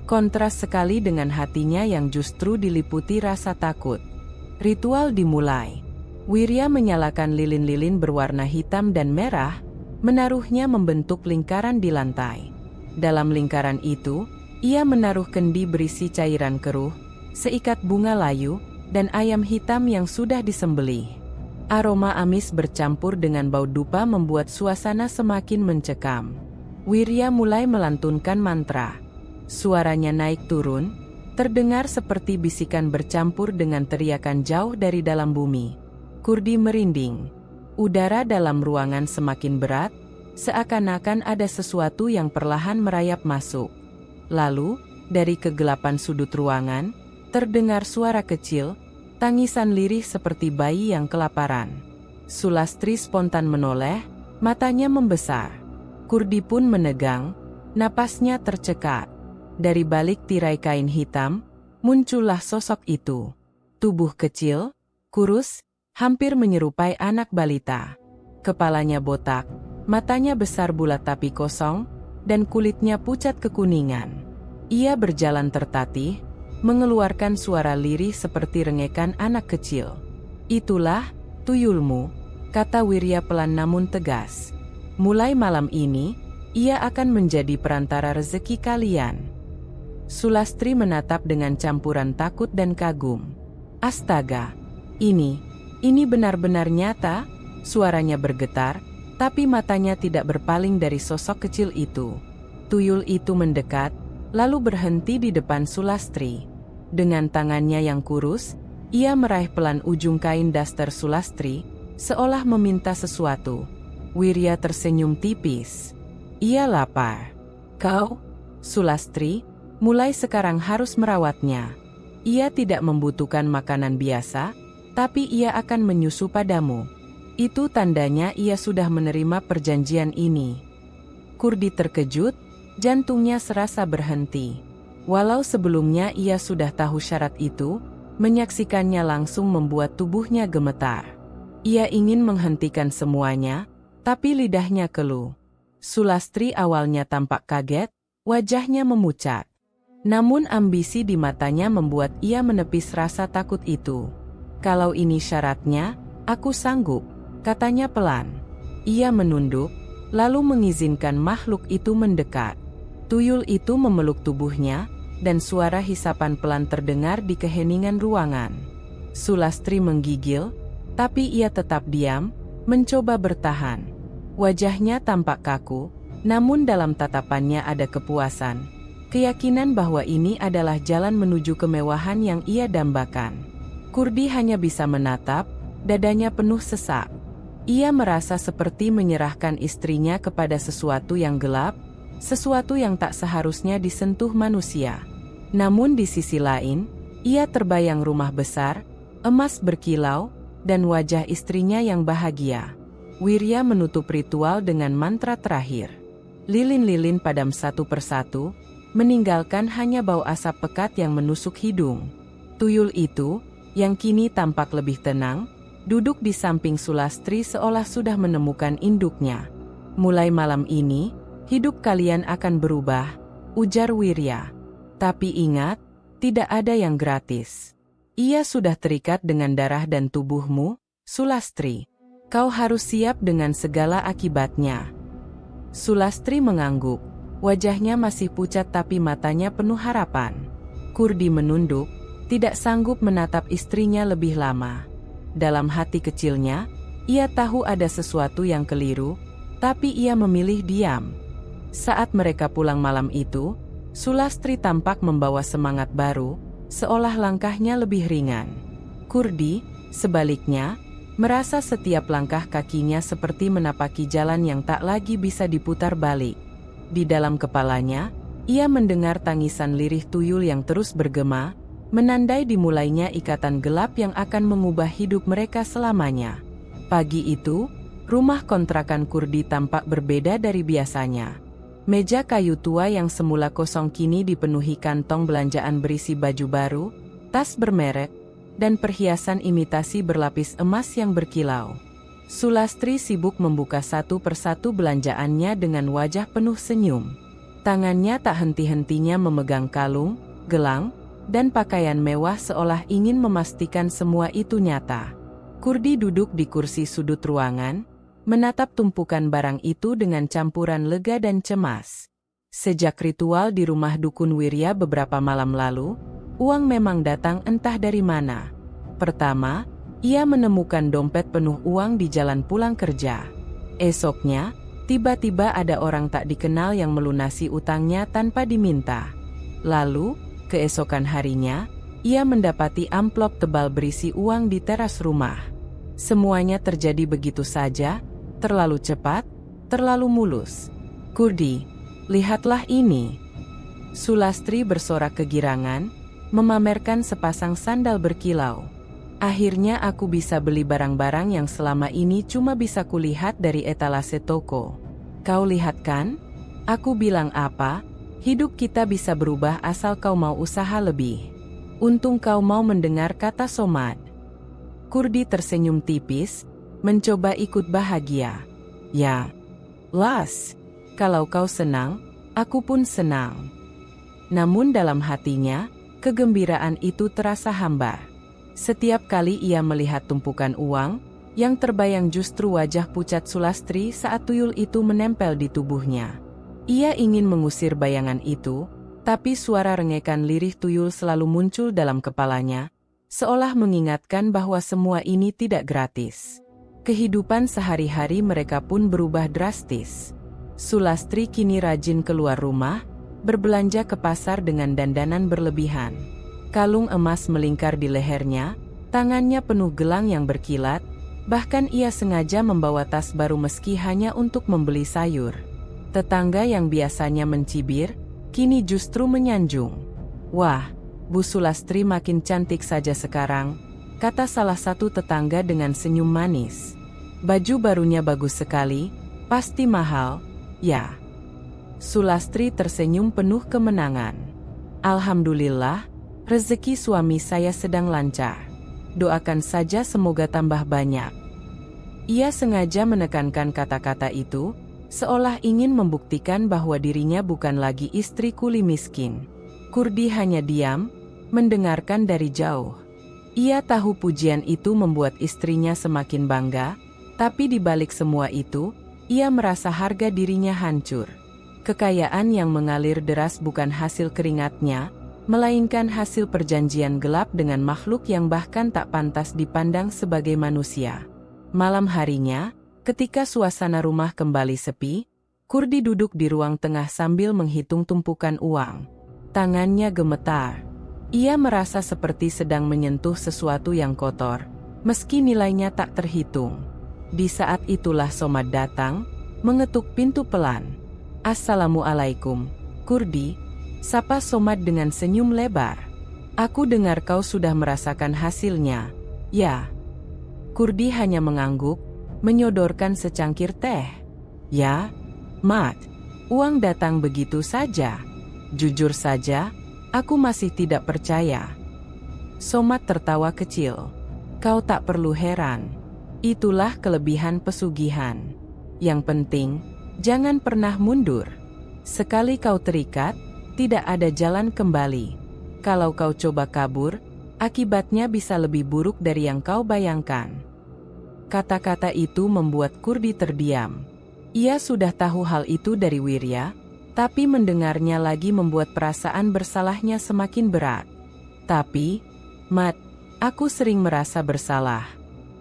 Kontras sekali dengan hatinya yang justru diliputi rasa takut. Ritual dimulai. Wirya menyalakan lilin-lilin berwarna hitam dan merah, menaruhnya membentuk lingkaran di lantai. Dalam lingkaran itu, ia menaruh kendi berisi cairan keruh, seikat bunga layu, dan ayam hitam yang sudah disembelih. Aroma amis bercampur dengan bau dupa membuat suasana semakin mencekam. Wirya mulai melantunkan mantra. Suaranya naik turun, terdengar seperti bisikan bercampur dengan teriakan jauh dari dalam bumi. Kurdi merinding. Udara dalam ruangan semakin berat, seakan-akan ada sesuatu yang perlahan merayap masuk. Lalu, dari kegelapan sudut ruangan, terdengar suara kecil, tangisan lirih seperti bayi yang kelaparan. Sulastri spontan menoleh, matanya membesar. Kurdi pun menegang, napasnya tercekat. Dari balik tirai kain hitam, muncullah sosok itu. Tubuh kecil, kurus, hampir menyerupai anak balita. Kepalanya botak, matanya besar bulat tapi kosong, dan kulitnya pucat kekuningan. Ia berjalan tertatih, mengeluarkan suara lirih seperti rengekan anak kecil. "Itulah tuyulmu," kata Wirya pelan namun tegas. "Mulai malam ini, ia akan menjadi perantara rezeki kalian." Sulastri menatap dengan campuran takut dan kagum. "Astaga, ini benar-benar nyata?" Suaranya bergetar, tapi matanya tidak berpaling dari sosok kecil itu. Tuyul itu mendekat, lalu berhenti di depan Sulastri. Dengan tangannya yang kurus, ia meraih pelan ujung kain daster Sulastri, seolah meminta sesuatu. Wirya tersenyum tipis. "Ia lapar. Kau, Sulastri, mulai sekarang harus merawatnya. Ia tidak membutuhkan makanan biasa, tapi ia akan menyusu padamu. Itu tandanya ia sudah menerima perjanjian ini." Kurdi terkejut, jantungnya serasa berhenti. Walau sebelumnya ia sudah tahu syarat itu, menyaksikannya langsung membuat tubuhnya gemetar. Ia ingin menghentikan semuanya, tapi lidahnya keluh. Sulastri awalnya tampak kaget, wajahnya memucat. Namun ambisi di matanya membuat ia menepis rasa takut itu. "Kalau ini syaratnya, aku sanggup," katanya pelan. Ia menunduk, lalu mengizinkan makhluk itu mendekat. Tuyul itu memeluk tubuhnya, dan suara hisapan pelan terdengar di keheningan ruangan. Sulastri menggigil, tapi ia tetap diam, mencoba bertahan. Wajahnya tampak kaku, namun dalam tatapannya ada kepuasan, keyakinan bahwa ini adalah jalan menuju kemewahan yang ia dambakan. Kurdi hanya bisa menatap, dadanya penuh sesak. Ia merasa seperti menyerahkan istrinya kepada sesuatu yang gelap, sesuatu yang tak seharusnya disentuh manusia. Namun di sisi lain, ia terbayang rumah besar, emas berkilau, dan wajah istrinya yang bahagia. Wirya menutup ritual dengan mantra terakhir. Lilin-lilin padam satu persatu, meninggalkan hanya bau asap pekat yang menusuk hidung. Tuyul itu, yang kini tampak lebih tenang, duduk di samping Sulastri seolah sudah menemukan induknya. "Mulai malam ini, hidup kalian akan berubah," ujar Wirya. "Tapi ingat, tidak ada yang gratis. Ia sudah terikat dengan darah dan tubuhmu, Sulastri. Kau harus siap dengan segala akibatnya." Sulastri mengangguk. Wajahnya masih pucat tapi matanya penuh harapan. Kurdi menunduk, tidak sanggup menatap istrinya lebih lama. Dalam hati kecilnya, ia tahu ada sesuatu yang keliru, tapi ia memilih diam. Saat mereka pulang malam itu, Sulastri tampak membawa semangat baru, seolah langkahnya lebih ringan. Kurdi, sebaliknya, merasa setiap langkah kakinya seperti menapaki jalan yang tak lagi bisa diputar balik. Di dalam kepalanya, ia mendengar tangisan lirih tuyul yang terus bergema, menandai dimulainya ikatan gelap yang akan mengubah hidup mereka selamanya. Pagi itu, rumah kontrakan Kurdi tampak berbeda dari biasanya. Meja kayu tua yang semula kosong kini dipenuhi kantong belanjaan berisi baju baru, tas bermerek, dan perhiasan imitasi berlapis emas yang berkilau. Sulastri sibuk membuka satu persatu belanjaannya dengan wajah penuh senyum. Tangannya tak henti-hentinya memegang kalung, gelang, dan pakaian mewah seolah ingin memastikan semua itu nyata. Kurdi duduk di kursi sudut ruangan, menatap tumpukan barang itu dengan campuran lega dan cemas. Sejak ritual di rumah dukun Wirya beberapa malam lalu, uang memang datang entah dari mana. Pertama, ia menemukan dompet penuh uang di jalan pulang kerja. Esoknya, tiba-tiba ada orang tak dikenal yang melunasi utangnya tanpa diminta. Lalu, keesokan harinya, ia mendapati amplop tebal berisi uang di teras rumah. Semuanya terjadi begitu saja, terlalu cepat, terlalu mulus. "Kurdi, lihatlah ini." Sulastri bersorak kegirangan, memamerkan sepasang sandal berkilau. "Akhirnya aku bisa beli barang-barang yang selama ini cuma bisa kulihat dari etalase toko. Kau lihat kan? Aku bilang apa? Hidup kita bisa berubah asal kau mau usaha lebih. Untung kau mau mendengar kata Somad." Kurdi tersenyum tipis, mencoba ikut bahagia. "Ya, Las, kalau kau senang, aku pun senang." Namun dalam hatinya, kegembiraan itu terasa hambar. Setiap kali ia melihat tumpukan uang, yang terbayang justru wajah pucat Sulastri saat tuyul itu menempel di tubuhnya. Ia ingin mengusir bayangan itu, tapi suara rengekan lirih tuyul selalu muncul dalam kepalanya, seolah mengingatkan bahwa semua ini tidak gratis. Kehidupan sehari-hari mereka pun berubah drastis. Sulastri kini rajin keluar rumah, berbelanja ke pasar dengan dandanan berlebihan. Kalung emas melingkar di lehernya, tangannya penuh gelang yang berkilat, bahkan ia sengaja membawa tas baru meski hanya untuk membeli sayur. Tetangga yang biasanya mencibir, kini justru menyanjung. "Wah, Bu Sulastri makin cantik saja sekarang," kata salah satu tetangga dengan senyum manis. "Baju barunya bagus sekali, pasti mahal, ya?" Sulastri tersenyum penuh kemenangan. "Alhamdulillah, rezeki suami saya sedang lancar. Doakan saja semoga tambah banyak." Ia sengaja menekankan kata-kata itu, seolah ingin membuktikan bahwa dirinya bukan lagi istri kuli miskin. Kurdi hanya diam, mendengarkan dari jauh. Ia tahu pujian itu membuat istrinya semakin bangga, tapi di balik semua itu, ia merasa harga dirinya hancur. Kekayaan yang mengalir deras bukan hasil keringatnya, melainkan hasil perjanjian gelap dengan makhluk yang bahkan tak pantas dipandang sebagai manusia. Malam harinya, ketika suasana rumah kembali sepi, Kurdi duduk di ruang tengah sambil menghitung tumpukan uang. Tangannya gemetar. Ia merasa seperti sedang menyentuh sesuatu yang kotor, meski nilainya tak terhitung. Di saat itulah Somad datang, mengetuk pintu pelan. "Assalamualaikum, Kurdi," sapa Somad dengan senyum lebar. "Aku dengar kau sudah merasakan hasilnya." "Ya." Kurdi hanya mengangguk, menyodorkan secangkir teh. "Ya, Mat, uang datang begitu saja." Jujur saja, aku masih tidak percaya. Somat tertawa kecil. Kau tak perlu heran. Itulah kelebihan pesugihan. Yang penting, jangan pernah mundur. Sekali kau terikat, tidak ada jalan kembali. Kalau kau coba kabur, akibatnya bisa lebih buruk dari yang kau bayangkan. Kata-kata itu membuat Kurdi terdiam. Ia sudah tahu hal itu dari Wirya, tapi mendengarnya lagi membuat perasaan bersalahnya semakin berat. Tapi, Mat, aku sering merasa bersalah.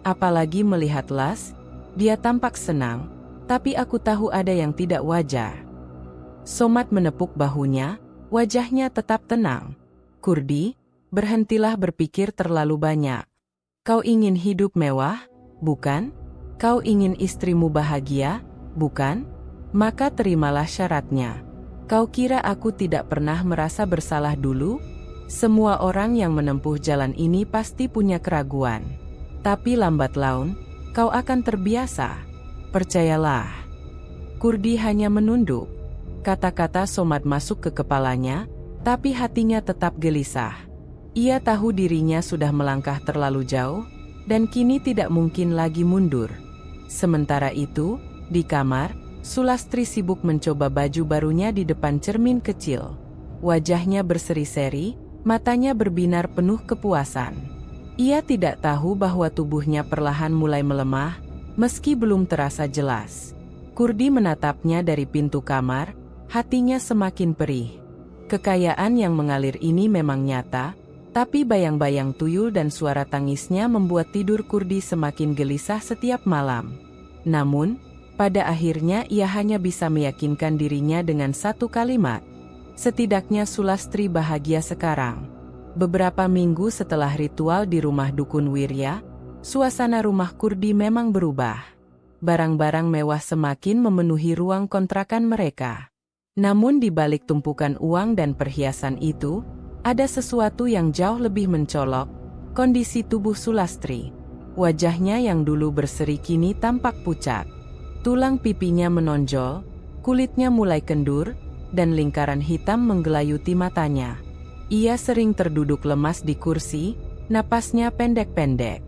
Apalagi melihat Las, dia tampak senang, tapi aku tahu ada yang tidak wajar. Somat menepuk bahunya, wajahnya tetap tenang. Kurdi, berhentilah berpikir terlalu banyak. Kau ingin hidup mewah, bukan? Kau ingin istrimu bahagia, bukan? Maka terimalah syaratnya. Kau kira aku tidak pernah merasa bersalah dulu? Semua orang yang menempuh jalan ini pasti punya keraguan. Tapi lambat laun, kau akan terbiasa. Percayalah. Kurdi hanya menunduk. Kata-kata Somat masuk ke kepalanya, tapi hatinya tetap gelisah. Ia tahu dirinya sudah melangkah terlalu jauh, dan kini tidak mungkin lagi mundur. Sementara itu, di kamar, Sulastri sibuk mencoba baju barunya di depan cermin kecil. Wajahnya berseri-seri, matanya berbinar penuh kepuasan. Ia tidak tahu bahwa tubuhnya perlahan mulai melemah, meski belum terasa jelas. Kurdi menatapnya dari pintu kamar, hatinya semakin perih. Kekayaan yang mengalir ini memang nyata, tapi bayang-bayang tuyul dan suara tangisnya membuat tidur Kurdi semakin gelisah setiap malam. Namun, pada akhirnya ia hanya bisa meyakinkan dirinya dengan satu kalimat. Setidaknya Sulastri bahagia sekarang. Beberapa minggu setelah ritual di rumah dukun Wirya, suasana rumah Kurdi memang berubah. Barang-barang mewah semakin memenuhi ruang kontrakan mereka. Namun di balik tumpukan uang dan perhiasan itu, ada sesuatu yang jauh lebih mencolok, kondisi tubuh Sulastri. Wajahnya yang dulu berseri kini tampak pucat. Tulang pipinya menonjol, kulitnya mulai kendur, dan lingkaran hitam menggelayuti matanya. Ia sering terduduk lemas di kursi, napasnya pendek-pendek.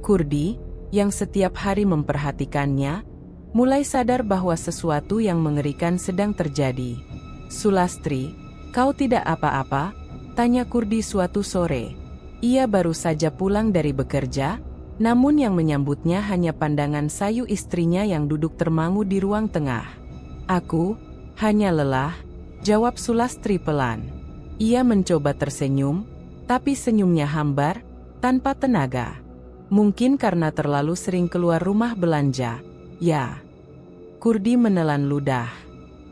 Kurdi, yang setiap hari memperhatikannya, mulai sadar bahwa sesuatu yang mengerikan sedang terjadi. "Sulastri, kau tidak apa-apa?" tanya Kurdi suatu sore. Ia baru saja pulang dari bekerja, namun yang menyambutnya hanya pandangan sayu istrinya yang duduk termangu di ruang tengah. "Aku hanya lelah," jawab Sulastri pelan. Ia mencoba tersenyum, tapi senyumnya hambar, tanpa tenaga. Mungkin karena terlalu sering keluar rumah belanja. Ya. Kurdi menelan ludah.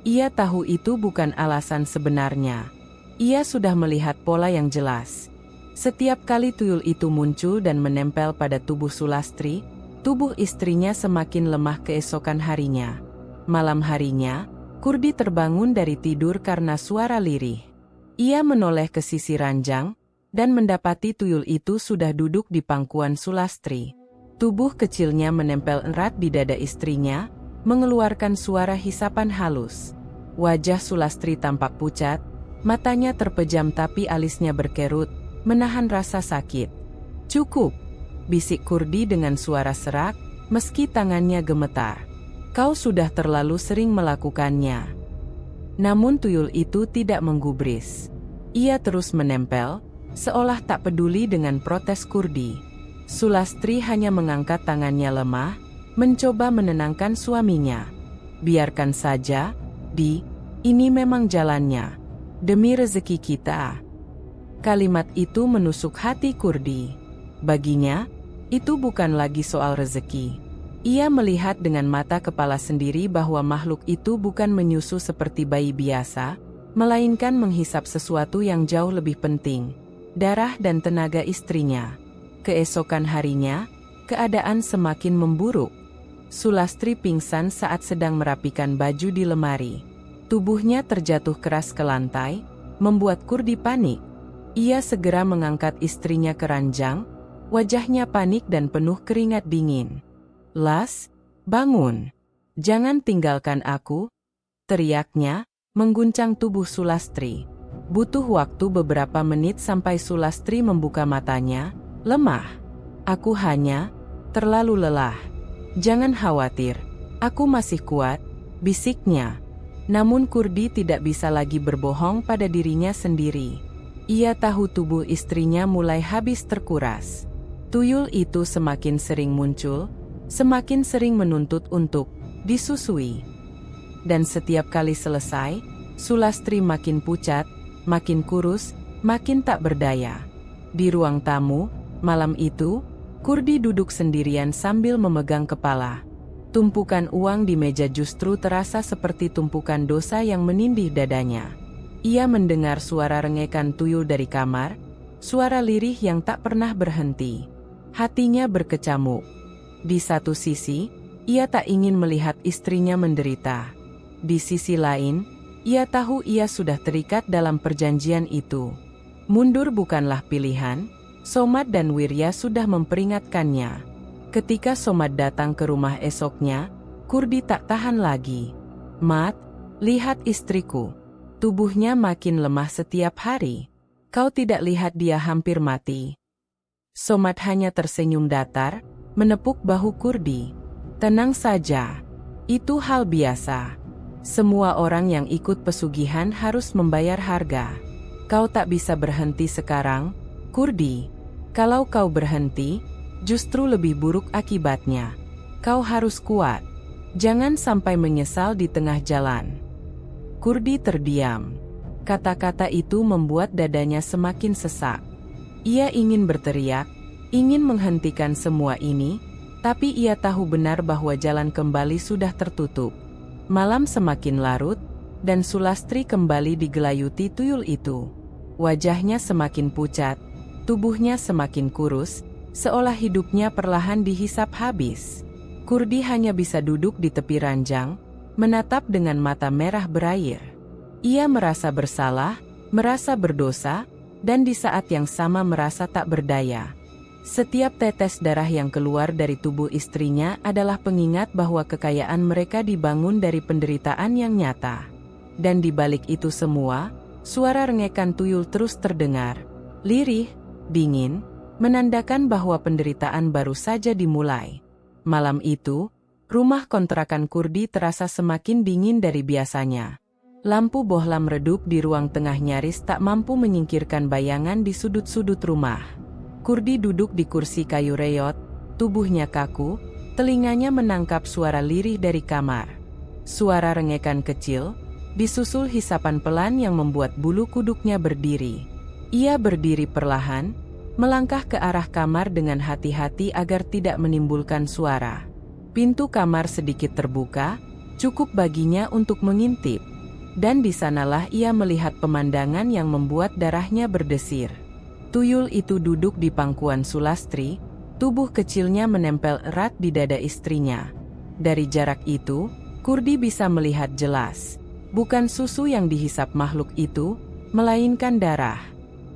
Ia tahu itu bukan alasan sebenarnya. Ia sudah melihat pola yang jelas. Setiap kali tuyul itu muncul dan menempel pada tubuh Sulastri, tubuh istrinya semakin lemah keesokan harinya. Malam harinya, Kurdi terbangun dari tidur karena suara lirih. Ia menoleh ke sisi ranjang, dan mendapati tuyul itu sudah duduk di pangkuan Sulastri. Tubuh kecilnya menempel erat di dada istrinya, mengeluarkan suara hisapan halus. Wajah Sulastri tampak pucat, matanya terpejam tapi alisnya berkerut, menahan rasa sakit. "Cukup," bisik Kurdi dengan suara serak, meski tangannya gemetar. "Kau sudah terlalu sering melakukannya." Namun tuyul itu tidak menggubris. Ia terus menempel, seolah tak peduli dengan protes Kurdi. Sulastri hanya mengangkat tangannya lemah, mencoba menenangkan suaminya. "Biarkan saja, Di, ini memang jalannya. Demi rezeki kita." Kalimat itu menusuk hati Kurdi. Baginya, itu bukan lagi soal rezeki. Ia melihat dengan mata kepala sendiri bahwa makhluk itu bukan menyusu seperti bayi biasa, melainkan menghisap sesuatu yang jauh lebih penting, darah dan tenaga istrinya. Keesokan harinya, keadaan semakin memburuk. Sulastri pingsan saat sedang merapikan baju di lemari. Tubuhnya terjatuh keras ke lantai, membuat Kurdi panik. Ia segera mengangkat istrinya ke ranjang, wajahnya panik dan penuh keringat dingin. "Las, bangun. Jangan tinggalkan aku," teriaknya, mengguncang tubuh Sulastri. Butuh waktu beberapa menit sampai Sulastri membuka matanya. Lemah. Aku hanya terlalu lelah. Jangan khawatir. Aku masih kuat, bisiknya. Namun Kurdi tidak bisa lagi berbohong pada dirinya sendiri. Ia tahu tubuh istrinya mulai habis terkuras. Tuyul itu semakin sering muncul, semakin sering menuntut untuk disusui. Dan setiap kali selesai, Sulastri makin pucat, makin kurus, makin tak berdaya. Di ruang tamu, malam itu, Kurdi duduk sendirian sambil memegang kepala. Tumpukan uang di meja justru terasa seperti tumpukan dosa yang menindih dadanya. Ia mendengar suara rengekan tuyul dari kamar, suara lirih yang tak pernah berhenti. Hatinya berkecamuk. Di satu sisi, ia tak ingin melihat istrinya menderita. Di sisi lain, ia tahu ia sudah terikat dalam perjanjian itu. Mundur bukanlah pilihan. Somad dan Wirya sudah memperingatkannya. Ketika Somad datang ke rumah esoknya, Kurdi tak tahan lagi. "Mat, lihat istriku. Tubuhnya makin lemah setiap hari. Kau tidak lihat dia hampir mati?" Somad hanya tersenyum datar, menepuk bahu Kurdi. "Tenang saja. Itu hal biasa. Semua orang yang ikut pesugihan harus membayar harga. Kau tak bisa berhenti sekarang, Kurdi. Kalau kau berhenti, justru lebih buruk akibatnya. Kau harus kuat. Jangan sampai menyesal di tengah jalan." Kurdi terdiam. Kata-kata itu membuat dadanya semakin sesak. Ia ingin berteriak, ingin menghentikan semua ini, tapi ia tahu benar bahwa jalan kembali sudah tertutup. Malam semakin larut, dan Sulastri kembali digelayuti tuyul itu. Wajahnya semakin pucat, tubuhnya semakin kurus, seolah hidupnya perlahan dihisap habis. Kurdi hanya bisa duduk di tepi ranjang, menatap dengan mata merah berair. Ia merasa bersalah, merasa berdosa, dan di saat yang sama merasa tak berdaya. Setiap tetes darah yang keluar dari tubuh istrinya adalah pengingat bahwa kekayaan mereka dibangun dari penderitaan yang nyata. Dan di balik itu semua, suara rengekan tuyul terus terdengar. Lirih, dingin, menandakan bahwa penderitaan baru saja dimulai. Malam itu, rumah kontrakan Kurdi terasa semakin dingin dari biasanya. Lampu bohlam redup di ruang tengah nyaris tak mampu menyingkirkan bayangan di sudut-sudut rumah. Kurdi duduk di kursi kayu reyot, tubuhnya kaku, telinganya menangkap suara lirih dari kamar. Suara rengekan kecil, disusul hisapan pelan yang membuat bulu kuduknya berdiri. Ia berdiri perlahan, melangkah ke arah kamar dengan hati-hati agar tidak menimbulkan suara. Pintu kamar sedikit terbuka, cukup baginya untuk mengintip. Dan di sanalah ia melihat pemandangan yang membuat darahnya berdesir. Tuyul itu duduk di pangkuan Sulastri, tubuh kecilnya menempel erat di dada istrinya. Dari jarak itu, Kurdi bisa melihat jelas. Bukan susu yang dihisap makhluk itu, melainkan darah.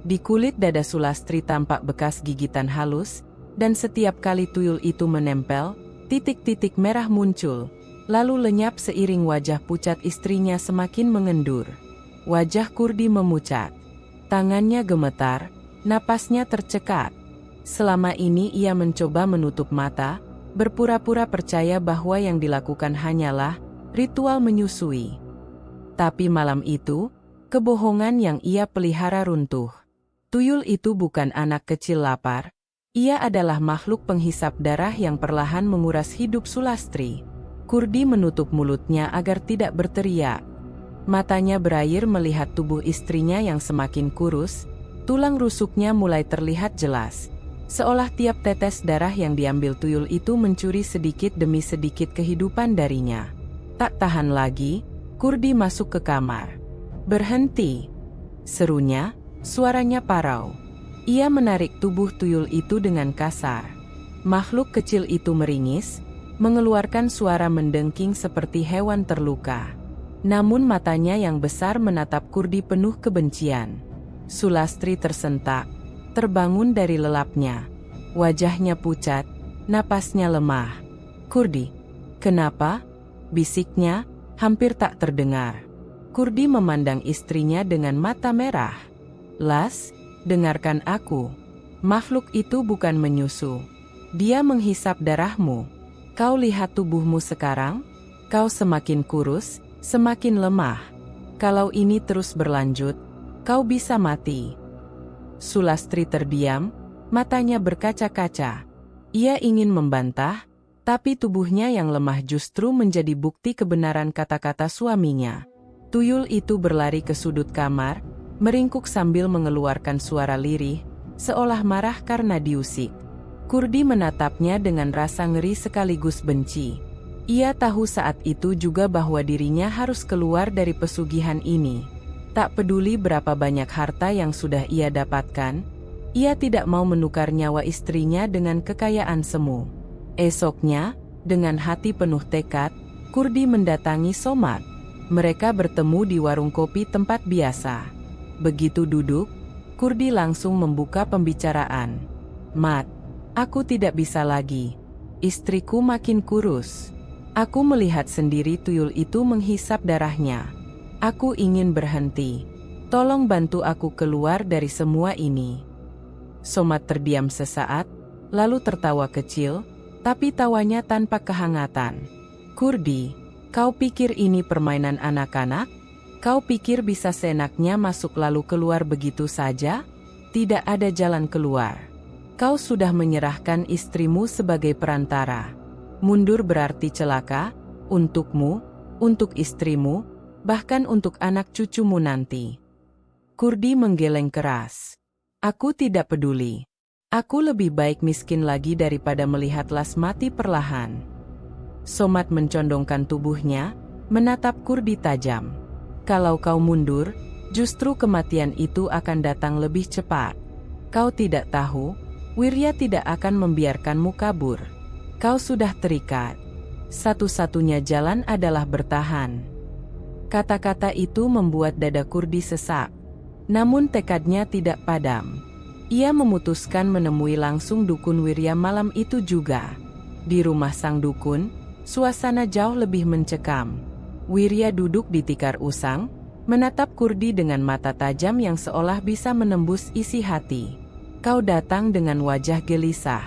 Di kulit dada Sulastri tampak bekas gigitan halus, dan setiap kali tuyul itu menempel, titik-titik merah muncul, lalu lenyap seiring wajah pucat istrinya semakin mengendur. Wajah Kurdi memucat. Tangannya gemetar, napasnya tercekat. Selama ini ia mencoba menutup mata, berpura-pura percaya bahwa yang dilakukan hanyalah ritual menyusui. Tapi malam itu, kebohongan yang ia pelihara runtuh. Tuyul itu bukan anak kecil lapar, ia adalah makhluk penghisap darah yang perlahan menguras hidup Sulastri. Kurdi menutup mulutnya agar tidak berteriak. Matanya berair melihat tubuh istrinya yang semakin kurus, tulang rusuknya mulai terlihat jelas. Seolah tiap tetes darah yang diambil tuyul itu mencuri sedikit demi sedikit kehidupan darinya. Tak tahan lagi, Kurdi masuk ke kamar. "Berhenti!" serunya. Suaranya parau. Ia menarik tubuh tuyul itu dengan kasar. Makhluk kecil itu meringis, mengeluarkan suara mendengking seperti hewan terluka. Namun matanya yang besar menatap Kurdi penuh kebencian. Sulastri tersentak, terbangun dari lelapnya. Wajahnya pucat, napasnya lemah. "Kurdi, kenapa?" bisiknya, hampir tak terdengar. Kurdi memandang istrinya dengan mata merah. "Las, dengarkan aku. Makhluk itu bukan menyusu. Dia menghisap darahmu. Kau lihat tubuhmu sekarang? Kau semakin kurus, semakin lemah. Kalau ini terus berlanjut, kau bisa mati." Sulastri terdiam, matanya berkaca-kaca. Ia ingin membantah, tapi tubuhnya yang lemah justru menjadi bukti kebenaran kata-kata suaminya. Tuyul itu berlari ke sudut kamar, meringkuk sambil mengeluarkan suara lirih, seolah marah karena diusik. Kurdi menatapnya dengan rasa ngeri sekaligus benci. Ia tahu saat itu juga bahwa dirinya harus keluar dari pesugihan ini. Tak peduli berapa banyak harta yang sudah ia dapatkan, ia tidak mau menukar nyawa istrinya dengan kekayaan semu. Esoknya, dengan hati penuh tekad, Kurdi mendatangi Somad. Mereka bertemu di warung kopi tempat biasa. Begitu duduk, Kurdi langsung membuka pembicaraan. "Mat, aku tidak bisa lagi. Istriku makin kurus. Aku melihat sendiri tuyul itu menghisap darahnya. Aku ingin berhenti. Tolong bantu aku keluar dari semua ini." Somad terdiam sesaat, lalu tertawa kecil, tapi tawanya tanpa kehangatan. "Kurdi, kau pikir ini permainan anak-anak? Kau pikir bisa seenaknya masuk lalu keluar begitu saja? Tidak ada jalan keluar. Kau sudah menyerahkan istrimu sebagai perantara. Mundur berarti celaka, untukmu, untuk istrimu, bahkan untuk anak cucumu nanti." Kurdi menggeleng keras. "Aku tidak peduli. Aku lebih baik miskin lagi daripada melihat Las mati perlahan." Somad mencondongkan tubuhnya, menatap Kurdi tajam. "Kalau kau mundur, justru kematian itu akan datang lebih cepat. Kau tidak tahu, Wirya tidak akan membiarkanmu kabur. Kau sudah terikat. Satu-satunya jalan adalah bertahan." Kata-kata itu membuat dada Kurdi sesak. Namun tekadnya tidak padam. Ia memutuskan menemui langsung dukun Wirya malam itu juga. Di rumah sang dukun, suasana jauh lebih mencekam. Wirya duduk di tikar usang, menatap Kurdi dengan mata tajam yang seolah bisa menembus isi hati. "Kau datang dengan wajah gelisah.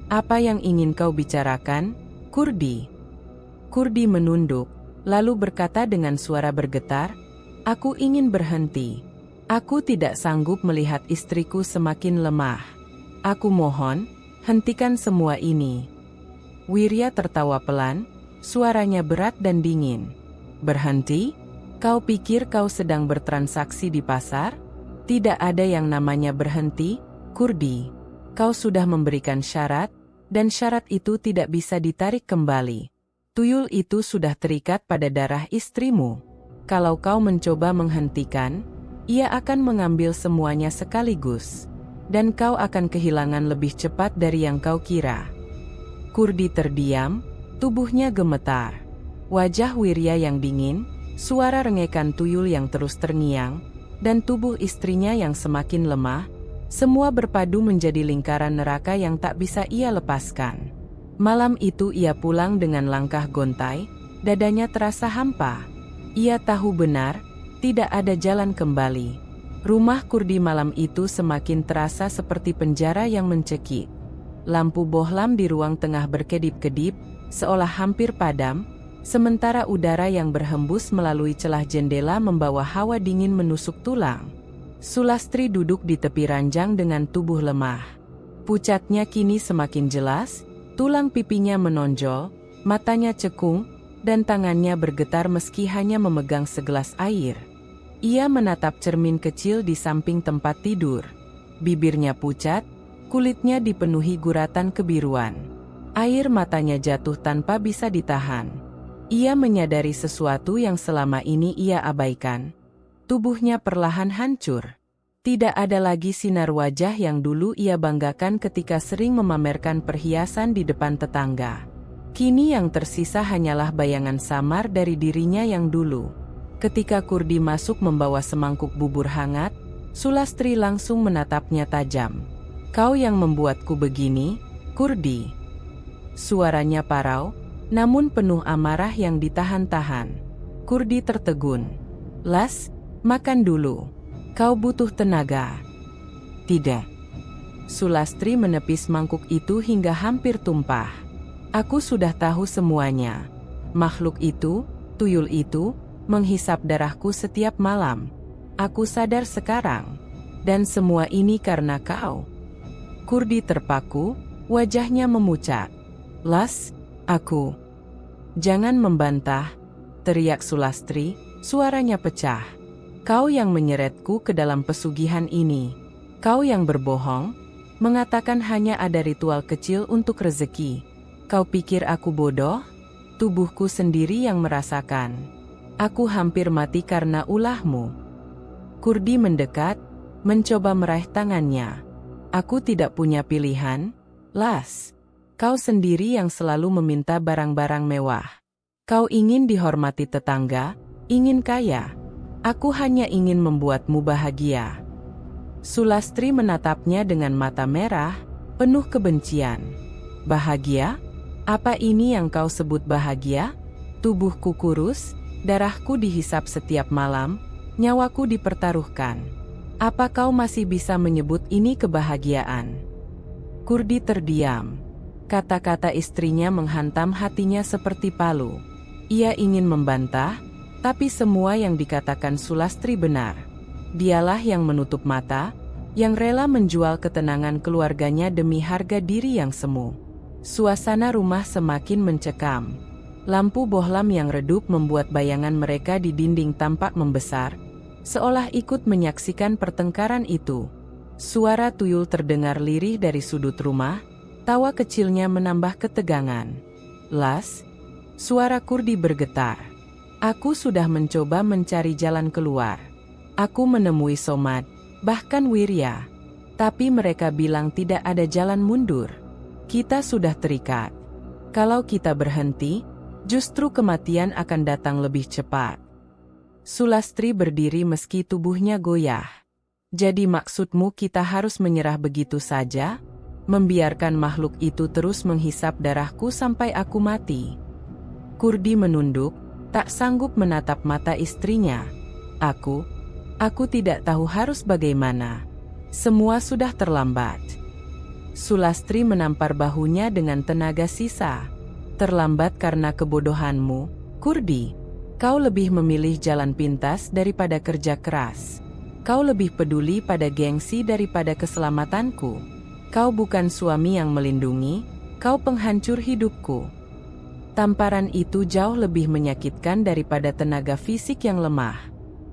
Apa yang ingin kau bicarakan, Kurdi?" Kurdi menunduk, lalu berkata dengan suara bergetar, "Aku ingin berhenti. Aku tidak sanggup melihat istriku semakin lemah. Aku mohon, hentikan semua ini." Wirya tertawa pelan, suaranya berat dan dingin. "Berhenti? Kau pikir kau sedang bertransaksi di pasar? Tidak ada yang namanya berhenti, Kurdi. Kau sudah memberikan syarat, dan syarat itu tidak bisa ditarik kembali. Tuyul itu sudah terikat pada darah istrimu. Kalau kau mencoba menghentikan, ia akan mengambil semuanya sekaligus. Dan kau akan kehilangan lebih cepat dari yang kau kira." Kurdi terdiam, tubuhnya gemetar. Wajah Wirya yang dingin, suara rengekan tuyul yang terus terngiang, dan tubuh istrinya yang semakin lemah, semua berpadu menjadi lingkaran neraka yang tak bisa ia lepaskan. Malam itu ia pulang dengan langkah gontai, dadanya terasa hampa. Ia tahu benar, tidak ada jalan kembali. Rumah Kurdi malam itu semakin terasa seperti penjara yang mencekik. Lampu bohlam di ruang tengah berkedip-kedip, seolah hampir padam, sementara udara yang berhembus melalui celah jendela membawa hawa dingin menusuk tulang. Sulastri duduk di tepi ranjang dengan tubuh lemah. Pucatnya kini semakin jelas, tulang pipinya menonjol, matanya cekung, dan tangannya bergetar meski hanya memegang segelas air. Ia menatap cermin kecil di samping tempat tidur. Bibirnya pucat, kulitnya dipenuhi guratan kebiruan. Air matanya jatuh tanpa bisa ditahan. Ia menyadari sesuatu yang selama ini ia abaikan. Tubuhnya perlahan hancur. Tidak ada lagi sinar wajah yang dulu ia banggakan ketika sering memamerkan perhiasan di depan tetangga. Kini yang tersisa hanyalah bayangan samar dari dirinya yang dulu. Ketika Kurdi masuk membawa semangkuk bubur hangat, Sulastri langsung menatapnya tajam. "Kau yang membuatku begini, Kurdi." Suaranya parau, namun penuh amarah yang ditahan-tahan. Kurdi tertegun. Las, makan dulu. Kau butuh tenaga. Tidak. Sulastri menepis mangkuk itu hingga hampir tumpah. Aku sudah tahu semuanya. Makhluk itu, tuyul itu, menghisap darahku setiap malam. Aku sadar sekarang. Dan semua ini karena kau. Kurdi terpaku, wajahnya memucat. Las, aku. Jangan membantah, teriak Sulastri, suaranya pecah. Kau yang menyeretku ke dalam pesugihan ini. Kau yang berbohong, mengatakan hanya ada ritual kecil untuk rezeki. Kau pikir aku bodoh? Tubuhku sendiri yang merasakan. Aku hampir mati karena ulahmu. Kurdi mendekat, mencoba meraih tangannya. Aku tidak punya pilihan, Las. Kau sendiri yang selalu meminta barang-barang mewah. Kau ingin dihormati tetangga, ingin kaya. Aku hanya ingin membuatmu bahagia. Sulastri menatapnya dengan mata merah, penuh kebencian. Bahagia? Apa ini yang kau sebut bahagia? Tubuhku kurus, darahku dihisap setiap malam, nyawaku dipertaruhkan. Apa kau masih bisa menyebut ini kebahagiaan? Kurdi terdiam. Kata-kata istrinya menghantam hatinya seperti palu. Ia ingin membantah, tapi semua yang dikatakan Sulastri benar. Dialah yang menutup mata, yang rela menjual ketenangan keluarganya demi harga diri yang semu. Suasana rumah semakin mencekam. Lampu bohlam yang redup membuat bayangan mereka di dinding tampak membesar, seolah ikut menyaksikan pertengkaran itu. Suara tuyul terdengar lirih dari sudut rumah, tawa kecilnya menambah ketegangan. Las, suara Kurdi bergetar. Aku sudah mencoba mencari jalan keluar. Aku menemui Somad, bahkan Wirya. Tapi mereka bilang tidak ada jalan mundur. Kita sudah terikat. Kalau kita berhenti, justru kematian akan datang lebih cepat. Sulastri berdiri meski tubuhnya goyah. Jadi maksudmu kita harus menyerah begitu saja? Membiarkan makhluk itu terus menghisap darahku sampai aku mati? Kurdi menunduk, tak sanggup menatap mata istrinya. Aku tidak tahu harus bagaimana. Semua sudah terlambat. Sulastri menampar bahunya dengan tenaga sisa. Terlambat karena kebodohanmu, Kurdi. Kau lebih memilih jalan pintas daripada kerja keras. Kau lebih peduli pada gengsi daripada keselamatanku. Kau bukan suami yang melindungi, kau penghancur hidupku. Tamparan itu jauh lebih menyakitkan daripada tenaga fisik yang lemah.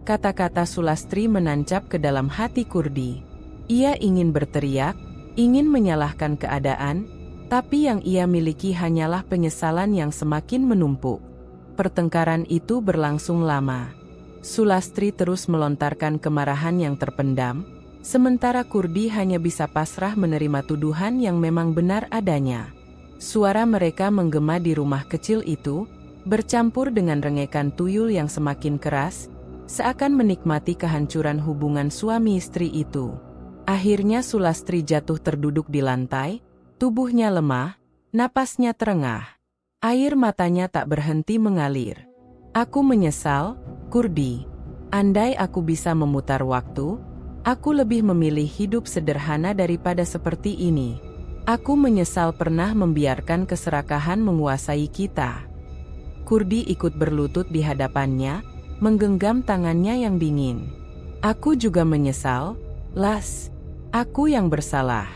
Kata-kata Sulastri menancap ke dalam hati Kurdi. Ia ingin berteriak, ingin menyalahkan keadaan, tapi yang ia miliki hanyalah penyesalan yang semakin menumpuk. Pertengkaran itu berlangsung lama. Sulastri terus melontarkan kemarahan yang terpendam, sementara Kurdi hanya bisa pasrah menerima tuduhan yang memang benar adanya. Suara mereka menggema di rumah kecil itu, bercampur dengan rengekan tuyul yang semakin keras, seakan menikmati kehancuran hubungan suami istri itu. Akhirnya Sulastri jatuh terduduk di lantai, tubuhnya lemah, napasnya terengah. Air matanya tak berhenti mengalir. Aku menyesal, Kurdi. Andai aku bisa memutar waktu, aku lebih memilih hidup sederhana daripada seperti ini. Aku menyesal pernah membiarkan keserakahan menguasai kita. Kurdi ikut berlutut di hadapannya, menggenggam tangannya yang dingin. Aku juga menyesal, Las. Aku yang bersalah.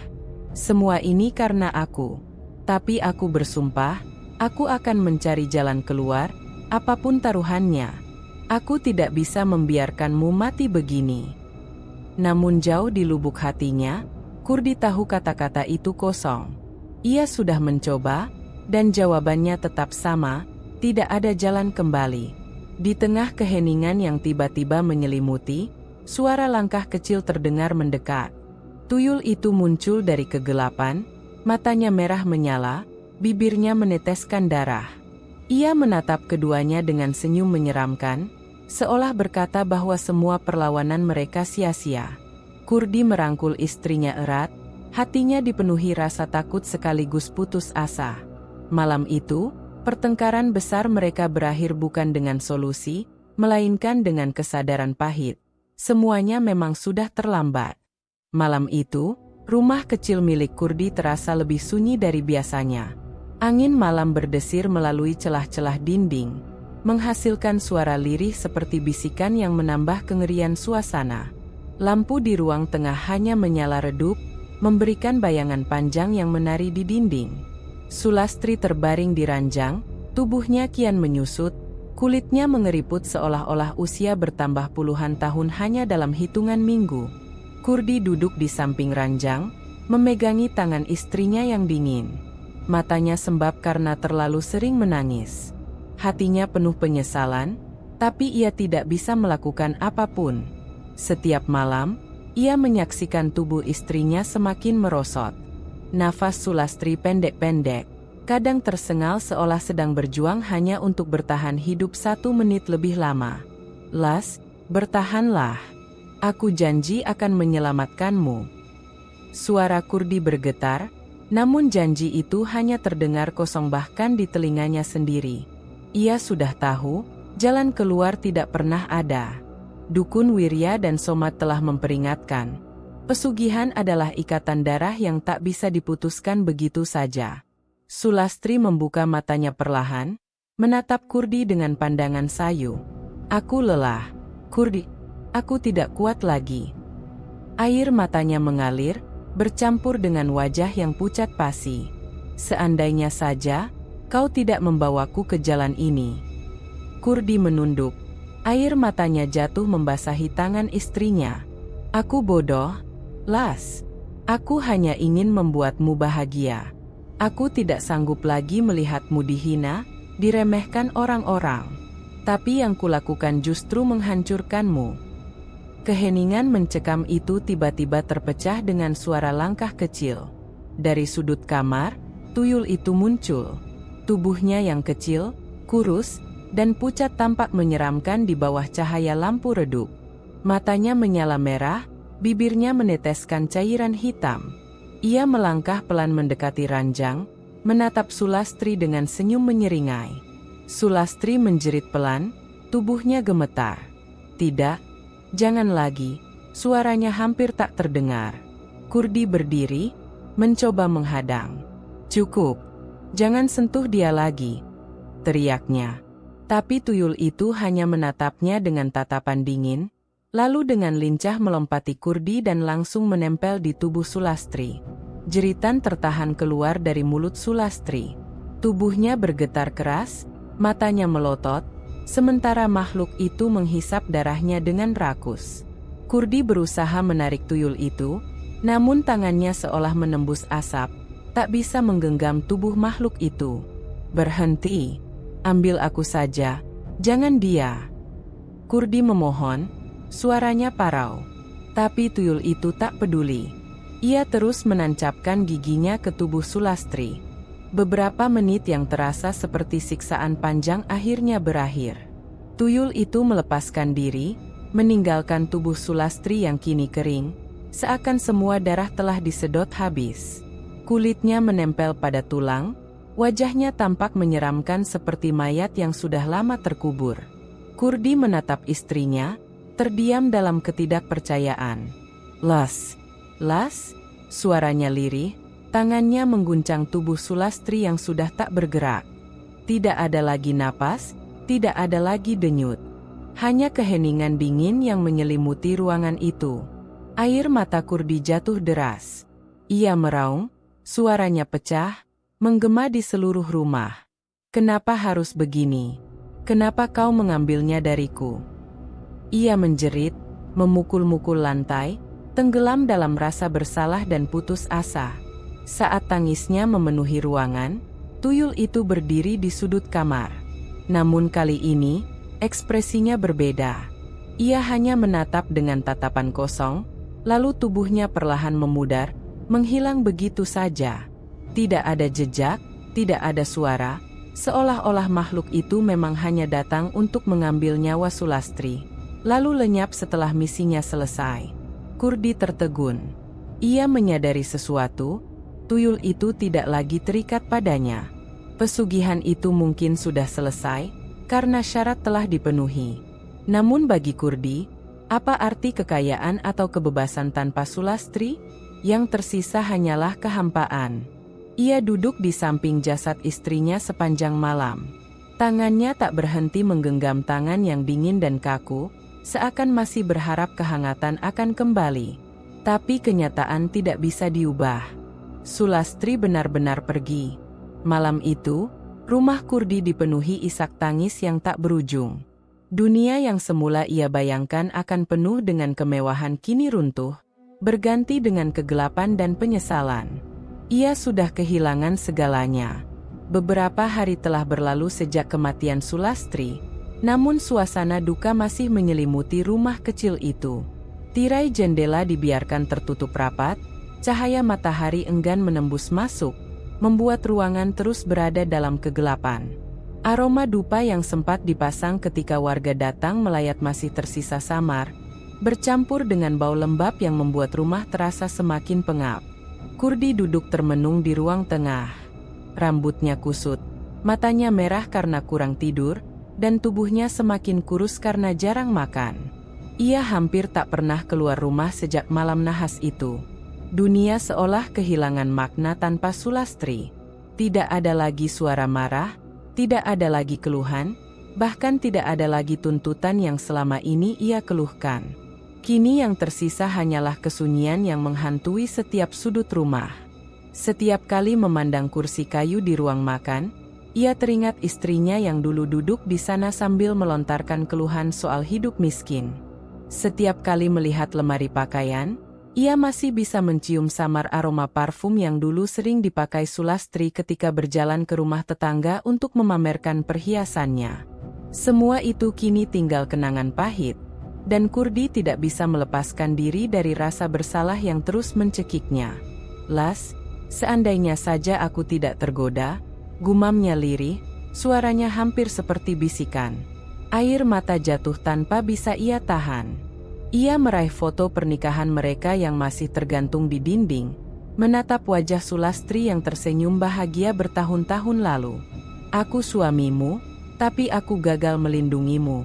Semua ini karena aku. Tapi aku bersumpah, aku akan mencari jalan keluar, apapun taruhannya. Aku tidak bisa membiarkanmu mati begini. Namun jauh di lubuk hatinya, Kurdi tahu kata-kata itu kosong. Ia sudah mencoba, dan jawabannya tetap sama, tidak ada jalan kembali. Di tengah keheningan yang tiba-tiba menyelimuti, suara langkah kecil terdengar mendekat. Tuyul itu muncul dari kegelapan, matanya merah menyala, bibirnya meneteskan darah. Ia menatap keduanya dengan senyum menyeramkan, seolah berkata bahwa semua perlawanan mereka sia-sia. Kurdi merangkul istrinya erat, hatinya dipenuhi rasa takut sekaligus putus asa. Malam itu, pertengkaran besar mereka berakhir bukan dengan solusi, melainkan dengan kesadaran pahit. Semuanya memang sudah terlambat. Malam itu, rumah kecil milik Kurdi terasa lebih sunyi dari biasanya. Angin malam berdesir melalui celah-celah dinding, menghasilkan suara lirih seperti bisikan yang menambah kengerian suasana. Lampu di ruang tengah hanya menyala redup, memberikan bayangan panjang yang menari di dinding. Sulastri terbaring di ranjang, tubuhnya kian menyusut, kulitnya mengeriput seolah-olah usia bertambah puluhan tahun hanya dalam hitungan minggu. Kurdi duduk di samping ranjang, memegangi tangan istrinya yang dingin. Matanya sembab karena terlalu sering menangis. Hatinya penuh penyesalan, tapi ia tidak bisa melakukan apapun. Setiap malam, ia menyaksikan tubuh istrinya semakin merosot. Nafas Sulastri pendek-pendek, kadang tersengal seolah sedang berjuang hanya untuk bertahan hidup 1 menit lebih lama. "Las, bertahanlah. Aku janji akan menyelamatkanmu." Suara Kurdi bergetar, namun janji itu hanya terdengar kosong bahkan di telinganya sendiri. Ia sudah tahu, jalan keluar tidak pernah ada. Dukun Wirya dan Somat telah memperingatkan. Pesugihan adalah ikatan darah yang tak bisa diputuskan begitu saja. Sulastri membuka matanya perlahan, menatap Kurdi dengan pandangan sayu. "Aku lelah, Kurdi. Aku tidak kuat lagi." Air matanya mengalir, bercampur dengan wajah yang pucat pasi. "Seandainya saja, kau tidak membawaku ke jalan ini." Kurdi menunduk. Air matanya jatuh membasahi tangan istrinya. "Aku bodoh, Las. Aku hanya ingin membuatmu bahagia. Aku tidak sanggup lagi melihatmu dihina, diremehkan orang-orang. Tapi yang kulakukan justru menghancurkanmu." Keheningan mencekam itu tiba-tiba terpecah dengan suara langkah kecil. Dari sudut kamar, tuyul itu muncul. Tubuhnya yang kecil, kurus, dan pucat tampak menyeramkan di bawah cahaya lampu redup. Matanya menyala merah, bibirnya meneteskan cairan hitam. Ia melangkah pelan mendekati ranjang, menatap Sulastri dengan senyum menyeringai. Sulastri menjerit pelan, tubuhnya gemetar. "Tidak, jangan lagi." Suaranya hampir tak terdengar. Kurdi berdiri, mencoba menghadang. "Cukup, jangan sentuh dia lagi," teriaknya. Tapi tuyul itu hanya menatapnya dengan tatapan dingin, lalu dengan lincah melompati Kurdi dan langsung menempel di tubuh Sulastri. Jeritan tertahan keluar dari mulut Sulastri. Tubuhnya bergetar keras, matanya melotot, sementara makhluk itu menghisap darahnya dengan rakus. Kurdi berusaha menarik tuyul itu, namun tangannya seolah menembus asap, tak bisa menggenggam tubuh makhluk itu. "Berhenti. Ambil aku saja, jangan dia." Kurdi memohon, suaranya parau. Tapi tuyul itu tak peduli. Ia terus menancapkan giginya ke tubuh Sulastri. Beberapa menit yang terasa seperti siksaan panjang akhirnya berakhir. Tuyul itu melepaskan diri, meninggalkan tubuh Sulastri yang kini kering, seakan semua darah telah disedot habis. Kulitnya menempel pada tulang, wajahnya tampak menyeramkan seperti mayat yang sudah lama terkubur. Kurdi menatap istrinya, terdiam dalam ketidakpercayaan. "Las, Las," suaranya lirih, tangannya mengguncang tubuh Sulastri yang sudah tak bergerak. Tidak ada lagi napas, tidak ada lagi denyut. Hanya keheningan dingin yang menyelimuti ruangan itu. Air mata Kurdi jatuh deras. Ia meraung, suaranya pecah, menggema di seluruh rumah. "Kenapa harus begini? Kenapa kau mengambilnya dariku?" Ia menjerit, memukul-mukul lantai, tenggelam dalam rasa bersalah dan putus asa. Saat tangisnya memenuhi ruangan, tuyul itu berdiri di sudut kamar. Namun kali ini, ekspresinya berbeda. Ia hanya menatap dengan tatapan kosong, lalu tubuhnya perlahan memudar, menghilang begitu saja. Tidak ada jejak, tidak ada suara, seolah-olah makhluk itu memang hanya datang untuk mengambil nyawa Sulastri, lalu lenyap setelah misinya selesai. Kurdi tertegun. Ia menyadari sesuatu, tuyul itu tidak lagi terikat padanya. Pesugihan itu mungkin sudah selesai, karena syarat telah dipenuhi. Namun bagi Kurdi, apa arti kekayaan atau kebebasan tanpa Sulastri? Yang tersisa hanyalah kehampaan. Ia duduk di samping jasad istrinya sepanjang malam. Tangannya tak berhenti menggenggam tangan yang dingin dan kaku, seakan masih berharap kehangatan akan kembali. Tapi kenyataan tidak bisa diubah. Sulastri benar-benar pergi. Malam itu, rumah Kurdi dipenuhi isak tangis yang tak berujung. Dunia yang semula ia bayangkan akan penuh dengan kemewahan kini runtuh, berganti dengan kegelapan dan penyesalan. Ia sudah kehilangan segalanya. Beberapa hari telah berlalu sejak kematian Sulastri, namun suasana duka masih menyelimuti rumah kecil itu. Tirai jendela dibiarkan tertutup rapat, cahaya matahari enggan menembus masuk, membuat ruangan terus berada dalam kegelapan. Aroma dupa yang sempat dipasang ketika warga datang melayat masih tersisa samar, bercampur dengan bau lembab yang membuat rumah terasa semakin pengap. Kurdi duduk termenung di ruang tengah. Rambutnya kusut, matanya merah karena kurang tidur, dan tubuhnya semakin kurus karena jarang makan. Ia hampir tak pernah keluar rumah sejak malam nahas itu. Dunia seolah kehilangan makna tanpa Sulastri. Tidak ada lagi suara marah, tidak ada lagi keluhan, bahkan tidak ada lagi tuntutan yang selama ini ia keluhkan. Kini yang tersisa hanyalah kesunyian yang menghantui setiap sudut rumah. Setiap kali memandang kursi kayu di ruang makan, ia teringat istrinya yang dulu duduk di sana sambil melontarkan keluhan soal hidup miskin. Setiap kali melihat lemari pakaian, ia masih bisa mencium samar aroma parfum yang dulu sering dipakai Sulastri ketika berjalan ke rumah tetangga untuk memamerkan perhiasannya. Semua itu kini tinggal kenangan pahit, dan Kurdi tidak bisa melepaskan diri dari rasa bersalah yang terus mencekiknya. Las, seandainya saja aku tidak tergoda, gumamnya lirih, suaranya hampir seperti bisikan. Air mata jatuh tanpa bisa ia tahan. Ia meraih foto pernikahan mereka yang masih tergantung di dinding, menatap wajah Sulastri yang tersenyum bahagia bertahun-tahun lalu. Aku suamimu, tapi aku gagal melindungimu.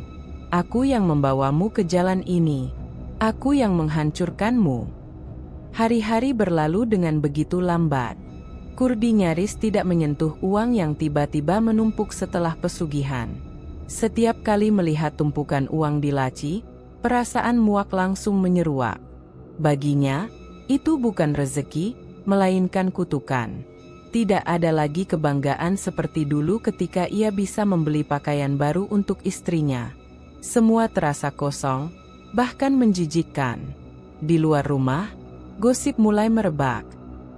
Aku yang membawamu ke jalan ini. Aku yang menghancurkanmu. Hari-hari berlalu dengan begitu lambat. Kurdi nyaris tidak menyentuh uang yang tiba-tiba menumpuk setelah pesugihan. Setiap kali melihat tumpukan uang di laci, perasaan muak langsung menyeruak. Baginya, itu bukan rezeki, melainkan kutukan. Tidak ada lagi kebanggaan seperti dulu ketika ia bisa membeli pakaian baru untuk istrinya. Semua terasa kosong, bahkan menjijikkan. Di luar rumah, gosip mulai merebak.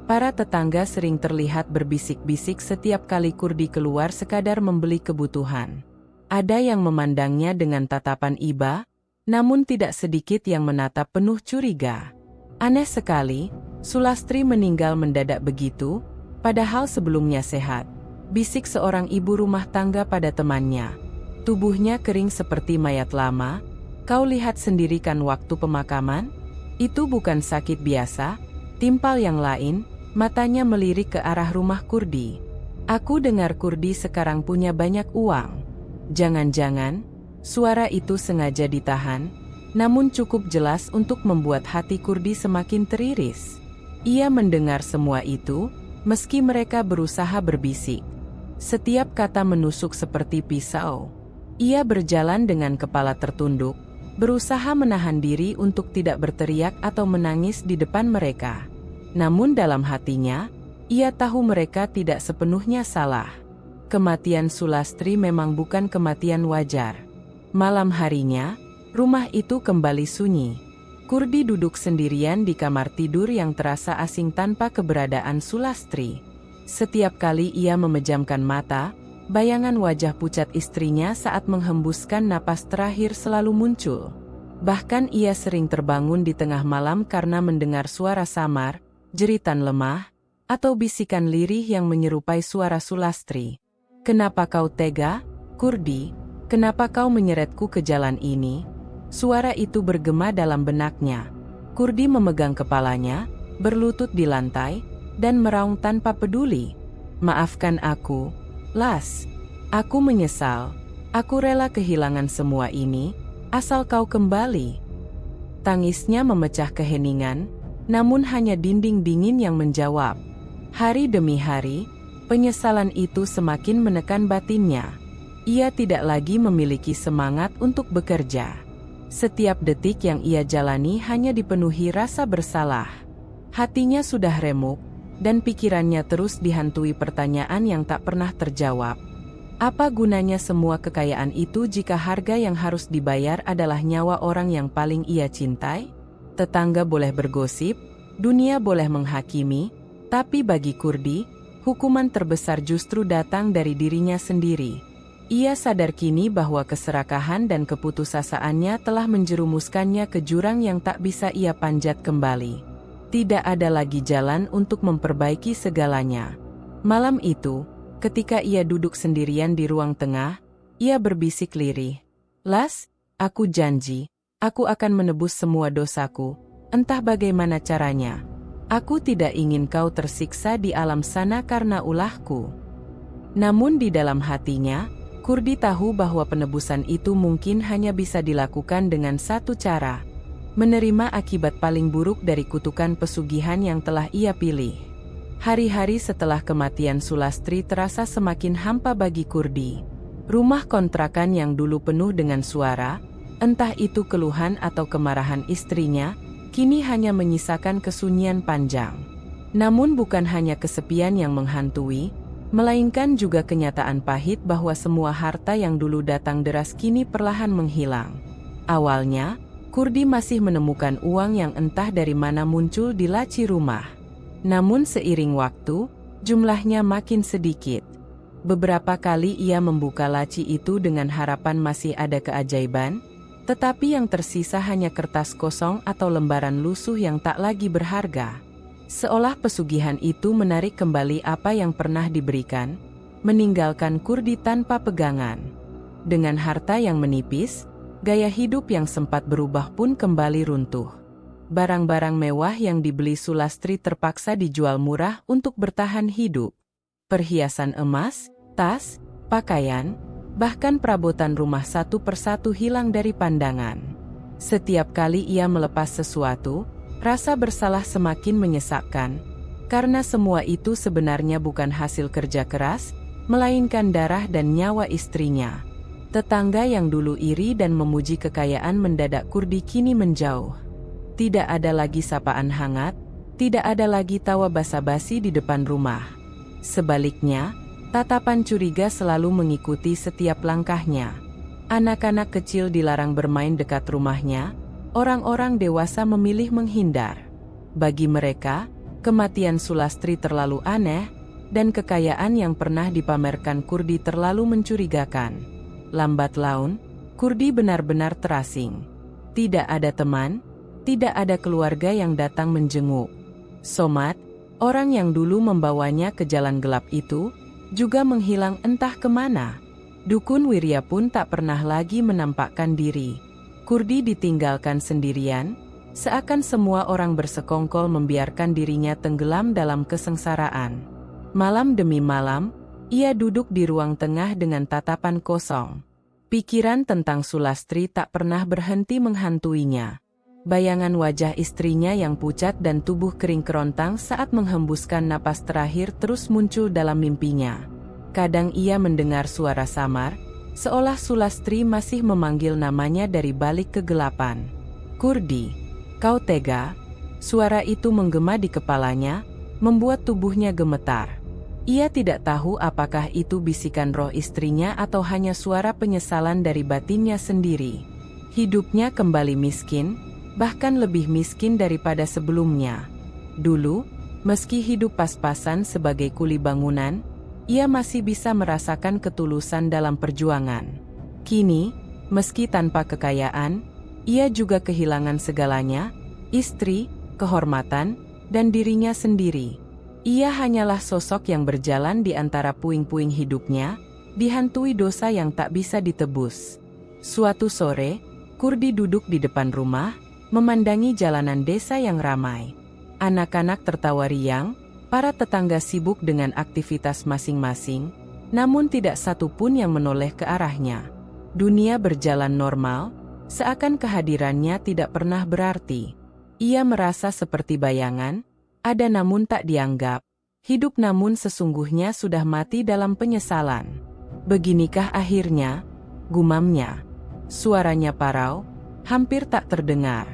Para tetangga sering terlihat berbisik-bisik setiap kali Kurdi keluar sekadar membeli kebutuhan. Ada yang memandangnya dengan tatapan iba, namun tidak sedikit yang menatap penuh curiga. Aneh sekali, Sulastri meninggal mendadak begitu, padahal sebelumnya sehat, bisik seorang ibu rumah tangga pada temannya. Tubuhnya kering seperti mayat lama. Kau lihat sendiri kan waktu pemakaman? Itu bukan sakit biasa. Timpal yang lain, matanya melirik ke arah rumah Kurdi. Aku dengar Kurdi sekarang punya banyak uang. Jangan-jangan, suara itu sengaja ditahan, namun cukup jelas untuk membuat hati Kurdi semakin teriris. Ia mendengar semua itu, meski mereka berusaha berbisik. Setiap kata menusuk seperti pisau. Ia berjalan dengan kepala tertunduk, berusaha menahan diri untuk tidak berteriak atau menangis di depan mereka. Namun dalam hatinya, ia tahu mereka tidak sepenuhnya salah. Kematian Sulastri memang bukan kematian wajar. Malam harinya, rumah itu kembali sunyi. Kurdi duduk sendirian di kamar tidur yang terasa asing tanpa keberadaan Sulastri. Setiap kali ia memejamkan mata, bayangan wajah pucat istrinya saat menghembuskan napas terakhir selalu muncul. Bahkan ia sering terbangun di tengah malam karena mendengar suara samar, jeritan lemah, atau bisikan lirih yang menyerupai suara Sulastri. Kenapa kau tega, Kurdi? Kenapa kau menyeretku ke jalan ini? Suara itu bergema dalam benaknya. Kurdi memegang kepalanya, berlutut di lantai, dan meraung tanpa peduli. Maafkan aku, Las. Aku menyesal. Aku rela kehilangan semua ini. Asal kau kembali." Tangisnya memecah keheningan, namun hanya dinding dingin yang menjawab. Hari demi hari, penyesalan itu semakin menekan batinnya. Ia tidak lagi memiliki semangat untuk bekerja. Setiap detik yang ia jalani hanya dipenuhi rasa bersalah. Hatinya sudah remuk, dan pikirannya terus dihantui pertanyaan yang tak pernah terjawab. Apa gunanya semua kekayaan itu jika harga yang harus dibayar adalah nyawa orang yang paling ia cintai? Tetangga boleh bergosip, dunia boleh menghakimi, tapi bagi Kurdi, hukuman terbesar justru datang dari dirinya sendiri. Ia sadar kini bahwa keserakahan dan keputusasaannya telah menjerumuskannya ke jurang yang tak bisa ia panjat kembali. Tidak ada lagi jalan untuk memperbaiki segalanya. Malam itu, ketika ia duduk sendirian di ruang tengah, ia berbisik lirih. "Las, aku janji, aku akan menebus semua dosaku, entah bagaimana caranya. Aku tidak ingin kau tersiksa di alam sana karena ulahku." Namun di dalam hatinya, Kurdi tahu bahwa penebusan itu mungkin hanya bisa dilakukan dengan satu cara: menerima akibat paling buruk dari kutukan pesugihan yang telah ia pilih. Hari-hari setelah kematian Sulastri terasa semakin hampa bagi Kurdi. Rumah kontrakan yang dulu penuh dengan suara, entah itu keluhan atau kemarahan istrinya, kini hanya menyisakan kesunyian panjang. Namun bukan hanya kesepian yang menghantui, melainkan juga kenyataan pahit bahwa semua harta yang dulu datang deras kini perlahan menghilang. Awalnya, Kurdi masih menemukan uang yang entah dari mana muncul di laci rumah. Namun seiring waktu, jumlahnya makin sedikit. Beberapa kali ia membuka laci itu dengan harapan masih ada keajaiban, tetapi yang tersisa hanya kertas kosong atau lembaran lusuh yang tak lagi berharga. Seolah pesugihan itu menarik kembali apa yang pernah diberikan, meninggalkan Kurdi tanpa pegangan. Dengan harta yang menipis, gaya hidup yang sempat berubah pun kembali runtuh. Barang-barang mewah yang dibeli Sulastri terpaksa dijual murah untuk bertahan hidup. Perhiasan emas, tas, pakaian, bahkan perabotan rumah satu persatu hilang dari pandangan. Setiap kali ia melepas sesuatu, rasa bersalah semakin menyesakkan, karena semua itu sebenarnya bukan hasil kerja keras, melainkan darah dan nyawa istrinya. Tetangga yang dulu iri dan memuji kekayaan mendadak Kurdi kini menjauh. Tidak ada lagi sapaan hangat, tidak ada lagi tawa basa-basi di depan rumah. Sebaliknya, tatapan curiga selalu mengikuti setiap langkahnya. Anak-anak kecil dilarang bermain dekat rumahnya, orang-orang dewasa memilih menghindar. Bagi mereka, kematian Sulastri terlalu aneh, dan kekayaan yang pernah dipamerkan Kurdi terlalu mencurigakan. Lambat laun, Kurdi benar-benar terasing. Tidak ada teman, tidak ada keluarga yang datang menjenguk. Somad, orang yang dulu membawanya ke jalan gelap itu, juga menghilang entah kemana. Dukun Wirya pun tak pernah lagi menampakkan diri. Kurdi ditinggalkan sendirian, seakan semua orang bersekongkol membiarkan dirinya tenggelam dalam kesengsaraan. Malam demi malam, ia duduk di ruang tengah dengan tatapan kosong. Pikiran tentang Sulastri tak pernah berhenti menghantuinya. Bayangan wajah istrinya yang pucat dan tubuh kering kerontang saat menghembuskan napas terakhir terus muncul dalam mimpinya. Kadang ia mendengar suara samar, seolah Sulastri masih memanggil namanya dari balik kegelapan. "Kurdi, kau tega?" Suara itu menggema di kepalanya, membuat tubuhnya gemetar. Ia tidak tahu apakah itu bisikan roh istrinya atau hanya suara penyesalan dari batinnya sendiri. Hidupnya kembali miskin, bahkan lebih miskin daripada sebelumnya. Dulu, meski hidup pas-pasan sebagai kuli bangunan, ia masih bisa merasakan ketulusan dalam perjuangan. Kini, meski tanpa kekayaan, ia juga kehilangan segalanya, istri, kehormatan, dan dirinya sendiri. Ia hanyalah sosok yang berjalan di antara puing-puing hidupnya, dihantui dosa yang tak bisa ditebus. Suatu sore, Kurdi duduk di depan rumah, memandangi jalanan desa yang ramai. Anak-anak tertawa riang, para tetangga sibuk dengan aktivitas masing-masing, namun tidak satu pun yang menoleh ke arahnya. Dunia berjalan normal, Seakan kehadirannya tidak pernah berarti. Ia merasa seperti bayangan, ada namun tak dianggap, hidup namun sesungguhnya sudah mati dalam penyesalan. Beginikah akhirnya? Gumamnya. Suaranya parau, hampir tak terdengar.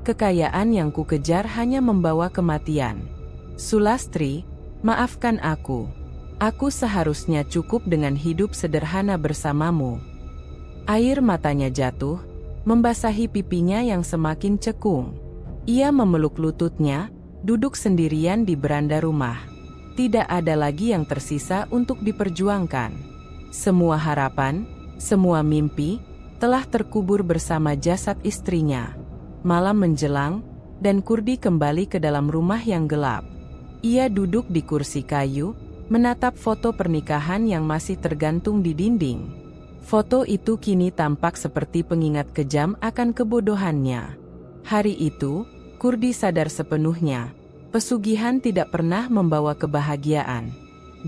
Kekayaan yang kukejar hanya membawa kematian. Sulastri, maafkan aku. Aku seharusnya cukup dengan hidup sederhana bersamamu. Air matanya jatuh, membasahi pipinya yang semakin cekung. Ia memeluk lututnya, duduk sendirian di beranda rumah. Tidak ada lagi yang tersisa untuk diperjuangkan. Semua harapan, semua mimpi, telah terkubur bersama jasad istrinya. Malam menjelang, dan Kurdi kembali ke dalam rumah yang gelap. Ia duduk di kursi kayu, menatap foto pernikahan yang masih tergantung di dinding. Foto itu kini tampak seperti pengingat kejam akan kebodohannya. Hari itu, Kurdi sadar sepenuhnya, pesugihan tidak pernah membawa kebahagiaan.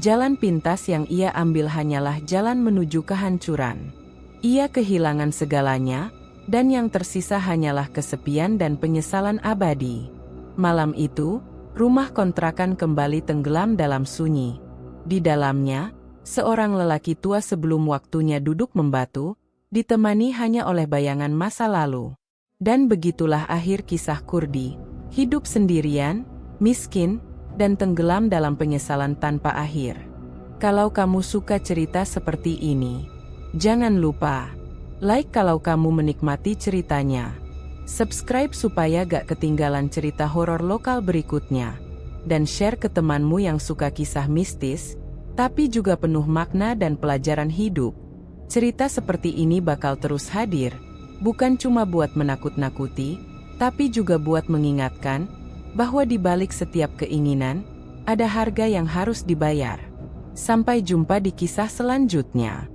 Jalan pintas yang ia ambil hanyalah jalan menuju kehancuran. Ia kehilangan segalanya, dan yang tersisa hanyalah kesepian dan penyesalan abadi. Malam itu, rumah kontrakan kembali tenggelam dalam sunyi. Di dalamnya, seorang lelaki tua sebelum waktunya duduk membatu, ditemani hanya oleh bayangan masa lalu. Dan begitulah akhir kisah Kurdi, hidup sendirian, miskin, dan tenggelam dalam penyesalan tanpa akhir. Kalau kamu suka cerita seperti ini, jangan lupa like kalau kamu menikmati ceritanya. Subscribe supaya gak ketinggalan cerita horor lokal berikutnya. Dan share ke temanmu yang suka kisah mistis, tapi juga penuh makna dan pelajaran hidup. Cerita seperti ini bakal terus hadir, bukan cuma buat menakut-nakuti, tapi juga buat mengingatkan bahwa di balik setiap keinginan, ada harga yang harus dibayar. Sampai jumpa di kisah selanjutnya.